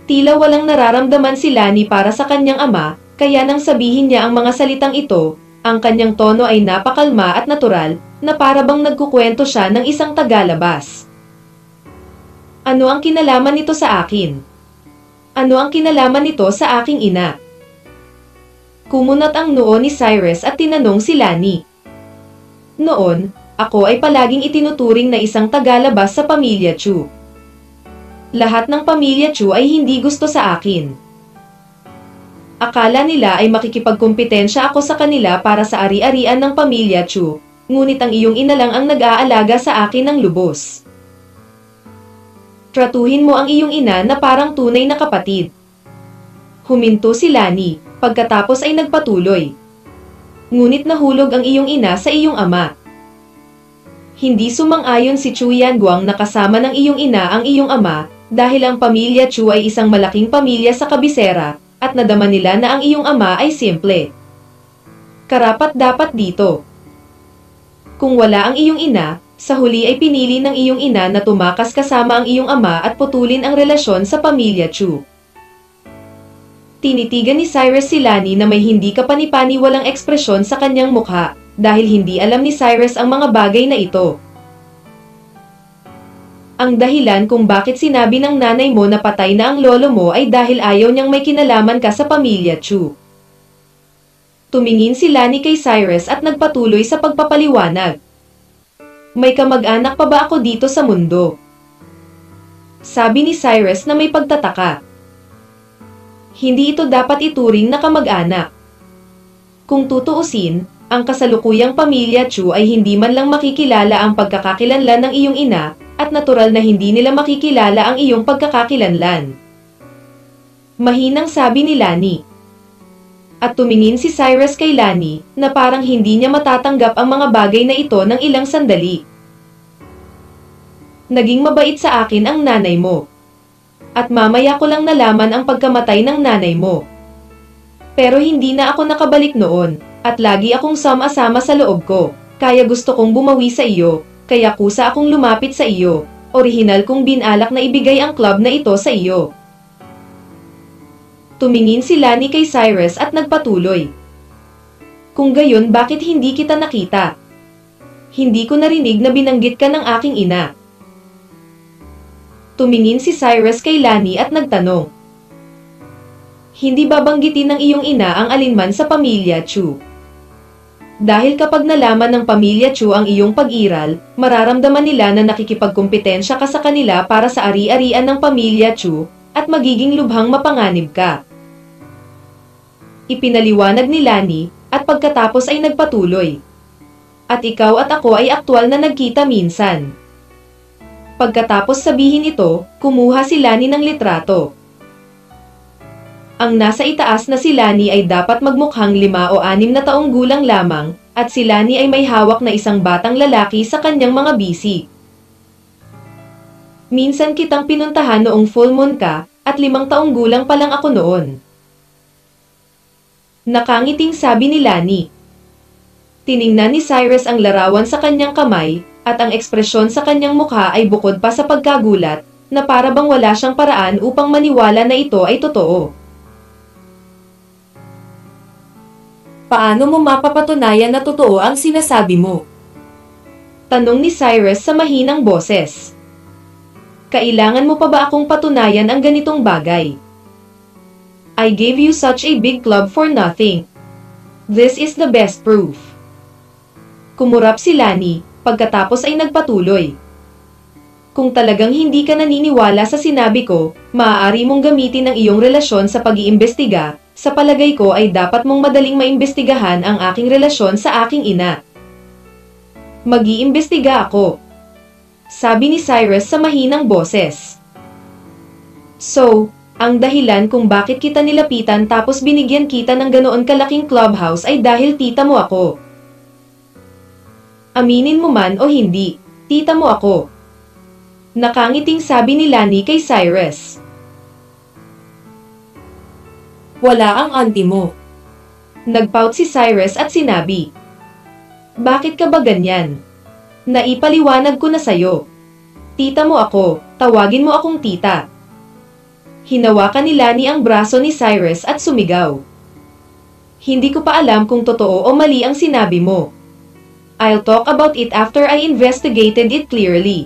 Tila walang nararamdaman si Lani para sa kanyang ama, kaya nang sabihin niya ang mga salitang ito, ang kanyang tono ay napakalma at natural, na para bang nagkukwento siya ng isang tagalabas. Ano ang kinalaman nito sa akin? Ano ang kinalaman nito sa aking ina? Kumunat ang noo ni Cyrus at tinanong si Lani. Noon, ako ay palaging itinuturing na isang tagalabas sa pamilya Chu. Lahat ng pamilya Chu ay hindi gusto sa akin. Akala nila ay makikipagkumpetensya ako sa kanila para sa ari-arian ng pamilya Chu, ngunit ang iyong ina lang ang nag-aalaga sa akin ng lubos. Tratuhin mo ang iyong ina na parang tunay na kapatid. Huminto si Lani, pagkatapos ay nagpatuloy. Ngunit nahulog ang iyong ina sa iyong ama. Hindi sumang-ayon si Chu Yanguang na kasama ng iyong ina ang iyong ama, dahil ang pamilya Chu ay isang malaking pamilya sa kabisera, at nadama nila na ang iyong ama ay simple. Karapat-dapat dito. Kung wala ang iyong ina, sa huli ay pinili ng iyong ina na tumakas kasama ang iyong ama at putulin ang relasyon sa pamilya Chu. Tinitigan ni Cyrus si Lani na may hindi kapani-paniwalang ekspresyon sa kanyang mukha, dahil hindi alam ni Cyrus ang mga bagay na ito. Ang dahilan kung bakit sinabi ng nanay mo na patay na ang lolo mo ay dahil ayaw niyang may kinalaman ka sa pamilya Chu. Tumingin si Lani kay Cyrus at nagpatuloy sa pagpapaliwanag. May kamag-anak pa ba ako dito sa mundo? Sabi ni Cyrus na may pagtataka. Hindi ito dapat ituring na kamag-anak. Kung tutuusin, ang kasalukuyang pamilya Chu ay hindi man lang makikilala ang pagkakakilanlan ng iyong ina, at natural na hindi nila makikilala ang iyong pagkakakilanlan. Mahinang sabi ni Lani. At tumingin si Cyrus kay Lani, na parang hindi niya matatanggap ang mga bagay na ito ng ilang sandali. Naging mabait sa akin ang nanay mo. At mamaya ko lang nalaman ang pagkamatay ng nanay mo. Pero hindi na ako nakabalik noon, at lagi akong sama-sama sa loob ko, kaya gusto kong bumawi sa iyo, kaya kusa akong lumapit sa iyo, orihinal kong binalak na ibigay ang club na ito sa iyo. Tumingin si Lani kay Cyrus at nagpatuloy. Kung gayon bakit hindi kita nakita? Hindi ko narinig na binanggit ka ng aking ina. Tumingin si Cyrus kay Lani at nagtanong. Hindi babanggitin ng iyong ina ang alinman sa pamilya Chu. Dahil kapag nalaman ng pamilya Chu ang iyong pag-iral, mararamdaman nila na nakikipagkumpetensya ka sa kanila para sa ari-arian ng pamilya Chu, at magiging lubhang mapanganib ka. Ipinaliwanag ni Lani, at pagkatapos ay nagpatuloy. At ikaw at ako ay aktwal na nagkita minsan. Pagkatapos sabihin ito, kumuha si Lani ng litrato. Ang nasa itaas na si Lani ay dapat magmukhang 5 o 6 na taong gulang lamang, at si Lani ay may hawak na isang batang lalaki sa kanyang mga bisig. Minsan kitang pinuntahan noong full moon ka, at 5 taong gulang pa lang ako noon. Nakangiting sabi ni Lani. Tiningnan ni Cyrus ang larawan sa kanyang kamay, at ang ekspresyon sa kanyang mukha ay bukod pa sa pagkagulat, na para bang wala siyang paraan upang maniwala na ito ay totoo. Paano mo mapapatunayan na totoo ang sinasabi mo? Tanong ni Cyrus sa mahinang boses. Kailangan mo pa ba akong patunayan ang ganitong bagay? I gave you such a big club for nothing. This is the best proof. Kumurap si Lani, pagkatapos ay nagpatuloy. Kung talagang hindi ka naniniwala sa sinabi ko, maaari mong gamitin ang iyong relasyon sa pag-iimbestiga. Sa palagay ko ay dapat mong madaling maimbestigahan ang aking relasyon sa aking ina. Mag-iimbestiga ako. Sabi ni Cyrus sa mahinang boses. So, ang dahilan kung bakit kita nilapitan tapos binigyan kita ng ganoon kalaking clubhouse ay dahil tita mo ako. Aminin mo man o hindi, tita mo ako. Nakangiting sabi ni Lani kay Cyrus. Wala ang auntie mo. Nagpout si Cyrus at sinabi. Bakit ka ba ganyan? Naipaliwanag ko na sayo. Tita mo ako, tawagin mo akong tita. Hinawakan ni Lani ang braso ni Cyrus at sumigaw. Hindi ko pa alam kung totoo o mali ang sinabi mo. I'll talk about it after I investigated it clearly.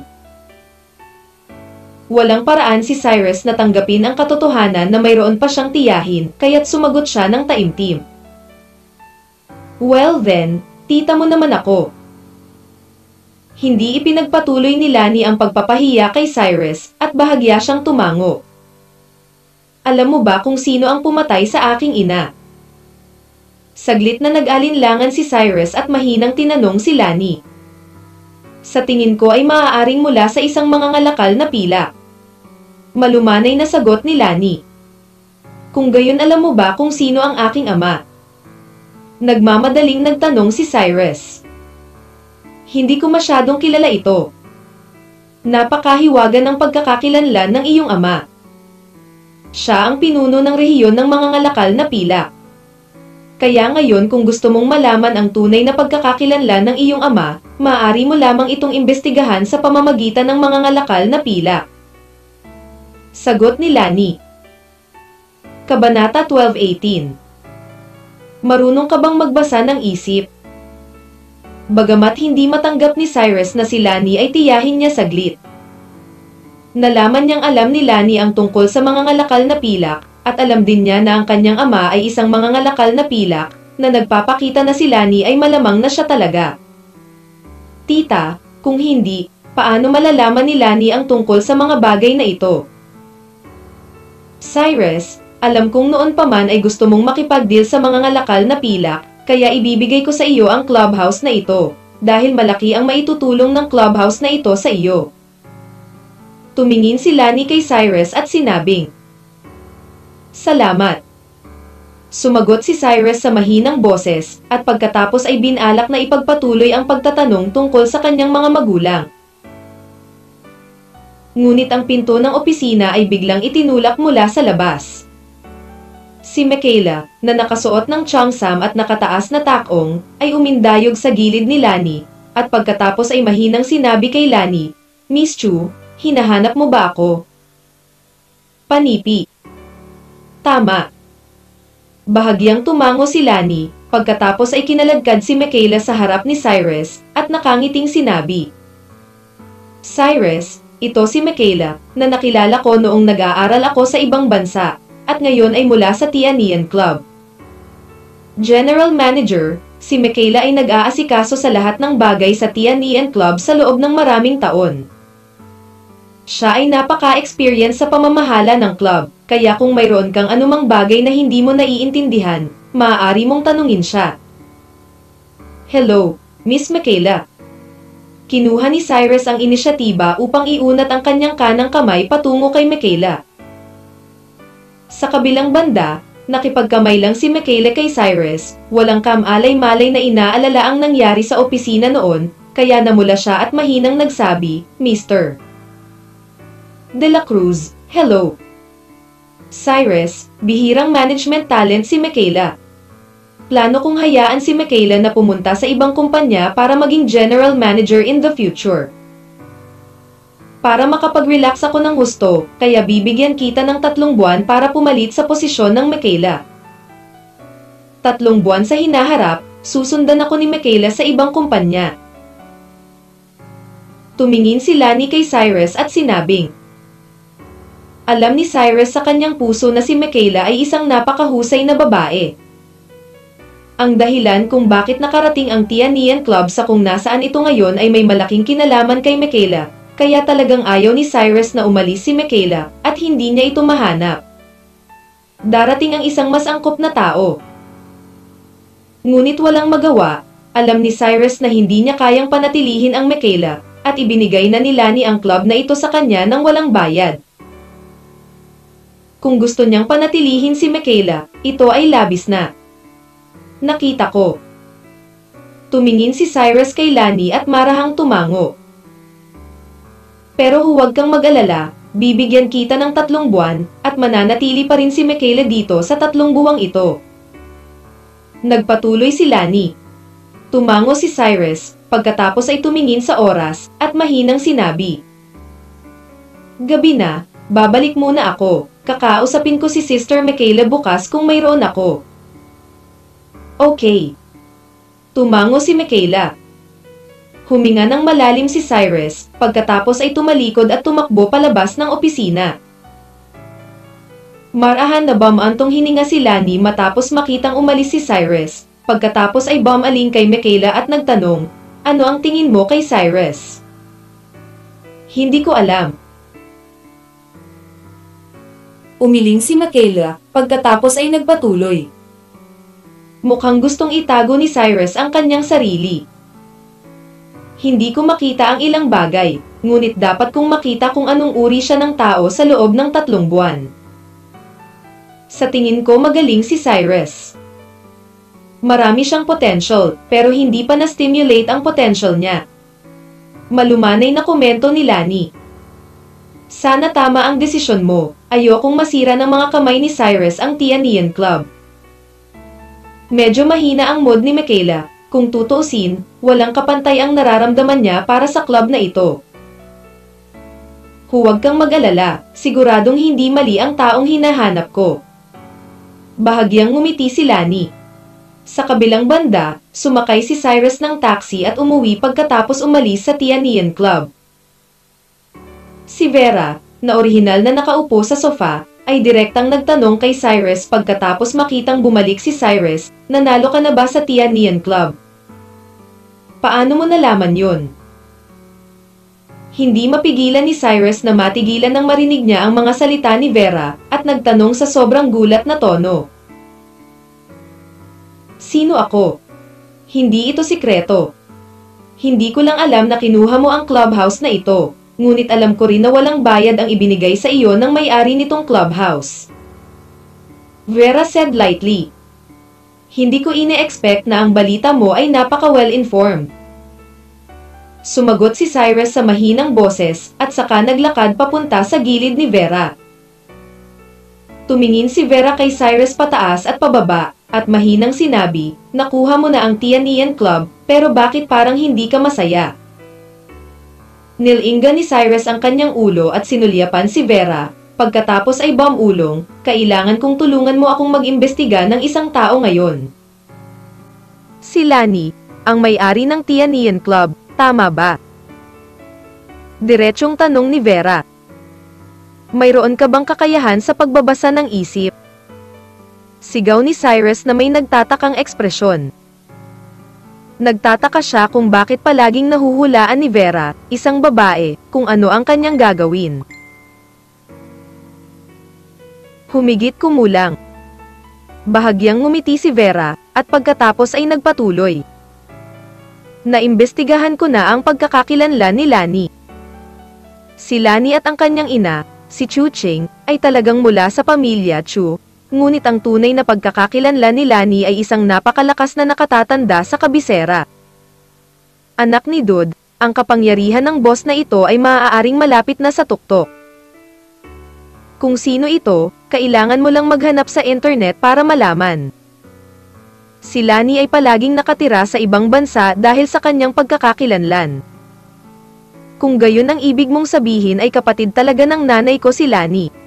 Walang paraan si Cyrus na tanggapin ang katotohanan na mayroon pa siyang tiyahin, kaya't sumagot siya ng taimtim. Well then, tita mo naman ako. Hindi ipinagpatuloy ni Lani ang pagpapahiya kay Cyrus at bahagya siyang tumango. Alam mo ba kung sino ang pumatay sa aking ina? Saglit na nag-alinlangan si Cyrus at mahinang tinanong si Lani. Sa tingin ko ay maaaring mula sa isang mangangalakal na pilak. Malumanay na sagot ni Lani. Kung gayon alam mo ba kung sino ang aking ama? Nagmamadaling nagtanong si Cyrus. Hindi ko masyadong kilala ito. Napakahiwaga ng pagkakakilanlan ng iyong ama. Siya ang pinuno ng rehiyon ng mangangalakal na pilak. Kaya ngayon kung gusto mong malaman ang tunay na pagkakakilanlan ng iyong ama, maaari mo lamang itong imbestigahan sa pamamagitan ng mangangalakal na pilak. Sagot ni Lani. Kabanata 12:18. Marunong ka bang magbasa ng isip? Bagamat hindi matanggap ni Cyrus na si Lani ay tiyahin niya saglit. Nalaman niyang alam ni Lani ang tungkol sa mangangalakal na pilak, at alam din niya na ang kanyang ama ay isang mangangalakal na pilak, na nagpapakita na si Lani ay malamang na siya talaga. Tita, kung hindi, paano malalaman ni Lani ang tungkol sa mga bagay na ito? Cyrus, alam kong noon pa man ay gusto mong makipag-deal sa mangangalakal na pilak, kaya ibibigay ko sa iyo ang clubhouse na ito, dahil malaki ang maitutulong ng clubhouse na ito sa iyo. Tumingin si Lani kay Cyrus at sinabing, Salamat. Sumagot si Cyrus sa mahinang boses, at pagkatapos ay binalak na ipagpatuloy ang pagtatanong tungkol sa kanyang mga magulang. Ngunit ang pinto ng opisina ay biglang itinulak mula sa labas. Si Michaela, na nakasuot ng cheongsam at nakataas na takong, ay umindayog sa gilid ni Lani, at pagkatapos ay mahinang sinabi kay Lani, Miss Chu, hinahanap mo ba ako? Panipi. Tama. Bahagyang tumango si Lani, pagkatapos ay kinaladkad si Michaela sa harap ni Cyrus, at nakangiting sinabi. Cyrus, ito si Michaela, na nakilala ko noong nag-aaral ako sa ibang bansa, at ngayon ay mula sa Tianian Club. General Manager, si Michaela ay nag-aasikaso sa lahat ng bagay sa Tianian Club sa loob ng maraming taon. Siya ay napaka-experience sa pamamahala ng club, kaya kung mayroon kang anumang bagay na hindi mo naiintindihan, maaari mong tanungin siya. Hello, Miss Michaela. Kinuha ni Cyrus ang inisyatiba upang iunat ang kanyang kanang kamay patungo kay Michaela. Sa kabilang banda, nakipagkamay lang si Michaela kay Cyrus, walang kamalay-malay na inaalala ang nangyari sa opisina noon, kaya namula siya at mahinang nagsabi, Mr. De La Cruz, hello. Cyrus, bihirang management talent si Michaela. Plano kong hayaan si Michaela na pumunta sa ibang kumpanya para maging general manager in the future. Para makapag-relax ako ng husto, kaya bibigyan kita ng 3 buwan para pumalit sa posisyon ng Michaela. 3 buwan sa hinaharap, susundan ako ni Michaela sa ibang kumpanya. Tumingin si Lani kay Cyrus at sinabing, alam ni Cyrus sa kanyang puso na si Michaela ay isang napakahusay na babae. Ang dahilan kung bakit nakarating ang Tianian Club sa kung nasaan ito ngayon ay may malaking kinalaman kay Michaela, kaya talagang ayaw ni Cyrus na umalis si Michaela at hindi niya ito mahanap. Darating ang isang mas angkop na tao. Ngunit walang magawa, alam ni Cyrus na hindi niya kayang panatilihin ang Michaela at ibinigay na ni Lani ang club na ito sa kanya nang walang bayad. Kung gusto niyang panatilihin si Michaela, ito ay labis na. Nakita ko. Tumingin si Cyrus kay Lani at marahang tumango. Pero huwag kang mag-alala, bibigyan kita ng 3 buwan, at mananatili pa rin si Michaela dito sa 3 buwang ito. Nagpatuloy si Lani. Tumango si Cyrus, pagkatapos ay tumingin sa oras, at mahinang sinabi. Gabi na, babalik muna ako. Kakausapin ko si Sister Michaela bukas kung mayroon ako. Okay. Tumango si Michaela. Huminga ng malalim si Cyrus, pagkatapos ay tumalikod at tumakbo palabas ng opisina. Marahan na bamantong hininga si Lani matapos makitang umalis si Cyrus, Pagkatapos ay bumaling kay Michaela at nagtanong, ano ang tingin mo kay Cyrus? Hindi ko alam. Umiling si Michaela, pagkatapos ay nagpatuloy. Mukhang gustong itago ni Cyrus ang kanyang sarili. Hindi ko makita ang ilang bagay, ngunit dapat kong makita kung anong uri siya ng tao sa loob ng 3 buwan. Sa tingin ko magaling si Cyrus. Marami siyang potential, pero hindi pa na-stimulate ang potential niya. Malumanay na komento ni Lani. Sana tama ang desisyon mo, ayokong masira ng mga kamay ni Cyrus ang Tianian Club. Medyo mahina ang mood ni Michaela, kung tutuusin, walang kapantay ang nararamdaman niya para sa club na ito. Huwag kang mag-alala, siguradong hindi mali ang taong hinahanap ko. Bahagyang ngumiti si Lani. Sa kabilang banda, sumakay si Cyrus ng taxi at umuwi pagkatapos umalis sa Tianian Club. Si Vera, na orihinal na nakaupo sa sofa, ay direktang nagtanong kay Cyrus pagkatapos makitang bumalik si Cyrus, nanalo ka na ba sa Tianian Club? Paano mo nalaman yun? Hindi mapigilan ni Cyrus na matigilan nang marinig niya ang mga salita ni Vera at nagtanong sa sobrang gulat na tono. Sino ako? Hindi ito sikreto. Hindi ko lang alam na kinuha mo ang clubhouse na ito. Ngunit alam ko rin na walang bayad ang ibinigay sa iyo ng may-ari nitong clubhouse. Vera said lightly. Hindi ko ine-expect na ang balita mo ay napaka-well-informed. Sumagot si Cyrus sa mahinang boses at saka naglakad papunta sa gilid ni Vera. Tumingin si Vera kay Cyrus pataas at pababa at mahinang sinabi, nakuha mo na ang Tianian Club pero bakit parang hindi ka masaya? Nilinggan ni Cyrus ang kanyang ulo at sinulyapan si Vera, pagkatapos ay bumulong, kailangan kong tulungan mo akong mag-imbestiga ng isang tao ngayon. Si Lani, ang may-ari ng Tianian Club, tama ba? Diretsyong tanong ni Vera. Mayroon ka bang kakayahan sa pagbabasa ng isip? Sigaw ni Cyrus na may nagtatakang ekspresyon. Nagtataka siya kung bakit palaging nahuhulaan ni Vera, isang babae, kung ano ang kanyang gagawin. Humigit kumulang. Bahagyang ngumiti si Vera, at pagkatapos ay nagpatuloy. Naimbestigahan ko na ang pagkakakilanlan ni Lani. Si Lani at ang kanyang ina, si Chu Ching, ay talagang mula sa pamilya Chu. Ngunit ang tunay na pagkakakilanlan ni Lani ay isang napakalakas na nakatatanda sa kabisera. Anak ni Dud, ang kapangyarihan ng boss na ito ay maaaring malapit na sa tuktok. Kung sino ito, kailangan mo lang maghanap sa internet para malaman. Si Lani ay palaging nakatira sa ibang bansa dahil sa kanyang pagkakakilanlan. Kung gayon ang ibig mong sabihin ay kapatid talaga ng nanay ko si Lani.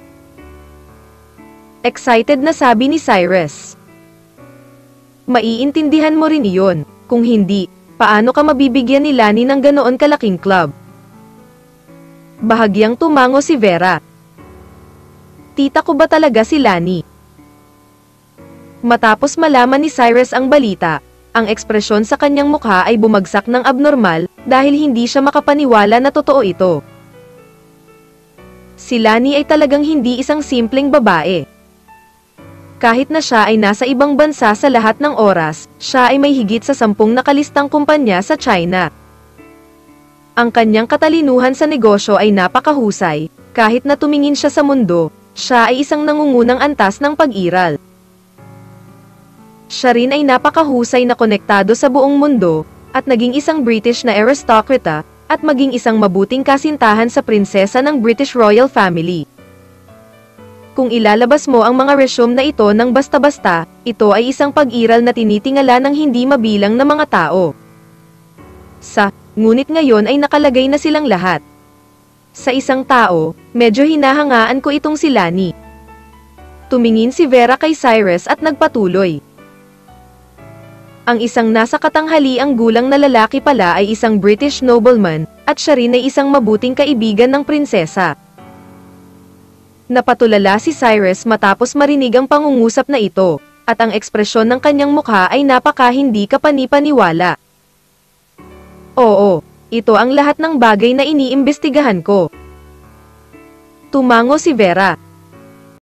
Excited na sabi ni Cyrus. Maiintindihan mo rin iyon, kung hindi, paano ka mabibigyan ni Lani ng ganoon kalaking club? Bahagyang tumango si Vera. Tita ko ba talaga si Lani? Matapos malaman ni Cyrus ang balita, ang ekspresyon sa kanyang mukha ay bumagsak ng abnormal dahil hindi siya makapaniwala na totoo ito. Si Lani ay talagang hindi isang simpleng babae. Kahit na siya ay nasa ibang bansa sa lahat ng oras, siya ay may higit sa 10 nakalistang kumpanya sa China. Ang kanyang katalinuhan sa negosyo ay napakahusay, kahit na tumingin siya sa mundo, siya ay isang nangungunang antas ng pag-iral. Siya rin ay napakahusay na konektado sa buong mundo, at naging isang British na aristokrata, at maging isang mabuting kasintahan sa prinsesa ng British royal family. Kung ilalabas mo ang mga resume na ito ng basta-basta, ito ay isang pag-iral na tinitingala ng hindi mabilang na mga tao. Ngunit ngayon ay nakalagay na silang lahat. Sa isang tao, medyo hinahangaan ko itong si Lani. Tumingin si Vera kay Cyrus at nagpatuloy. Ang isang nasa katanghaliang gulang na lalaki pala ay isang British nobleman, at siya rin ay isang mabuting kaibigan ng prinsesa. Napatulala si Cyrus matapos marinig ang pangungusap na ito, at ang ekspresyon ng kanyang mukha ay napaka hindi kapani-paniwala. Oo, ito ang lahat ng bagay na iniimbestigahan ko. Tumango si Vera.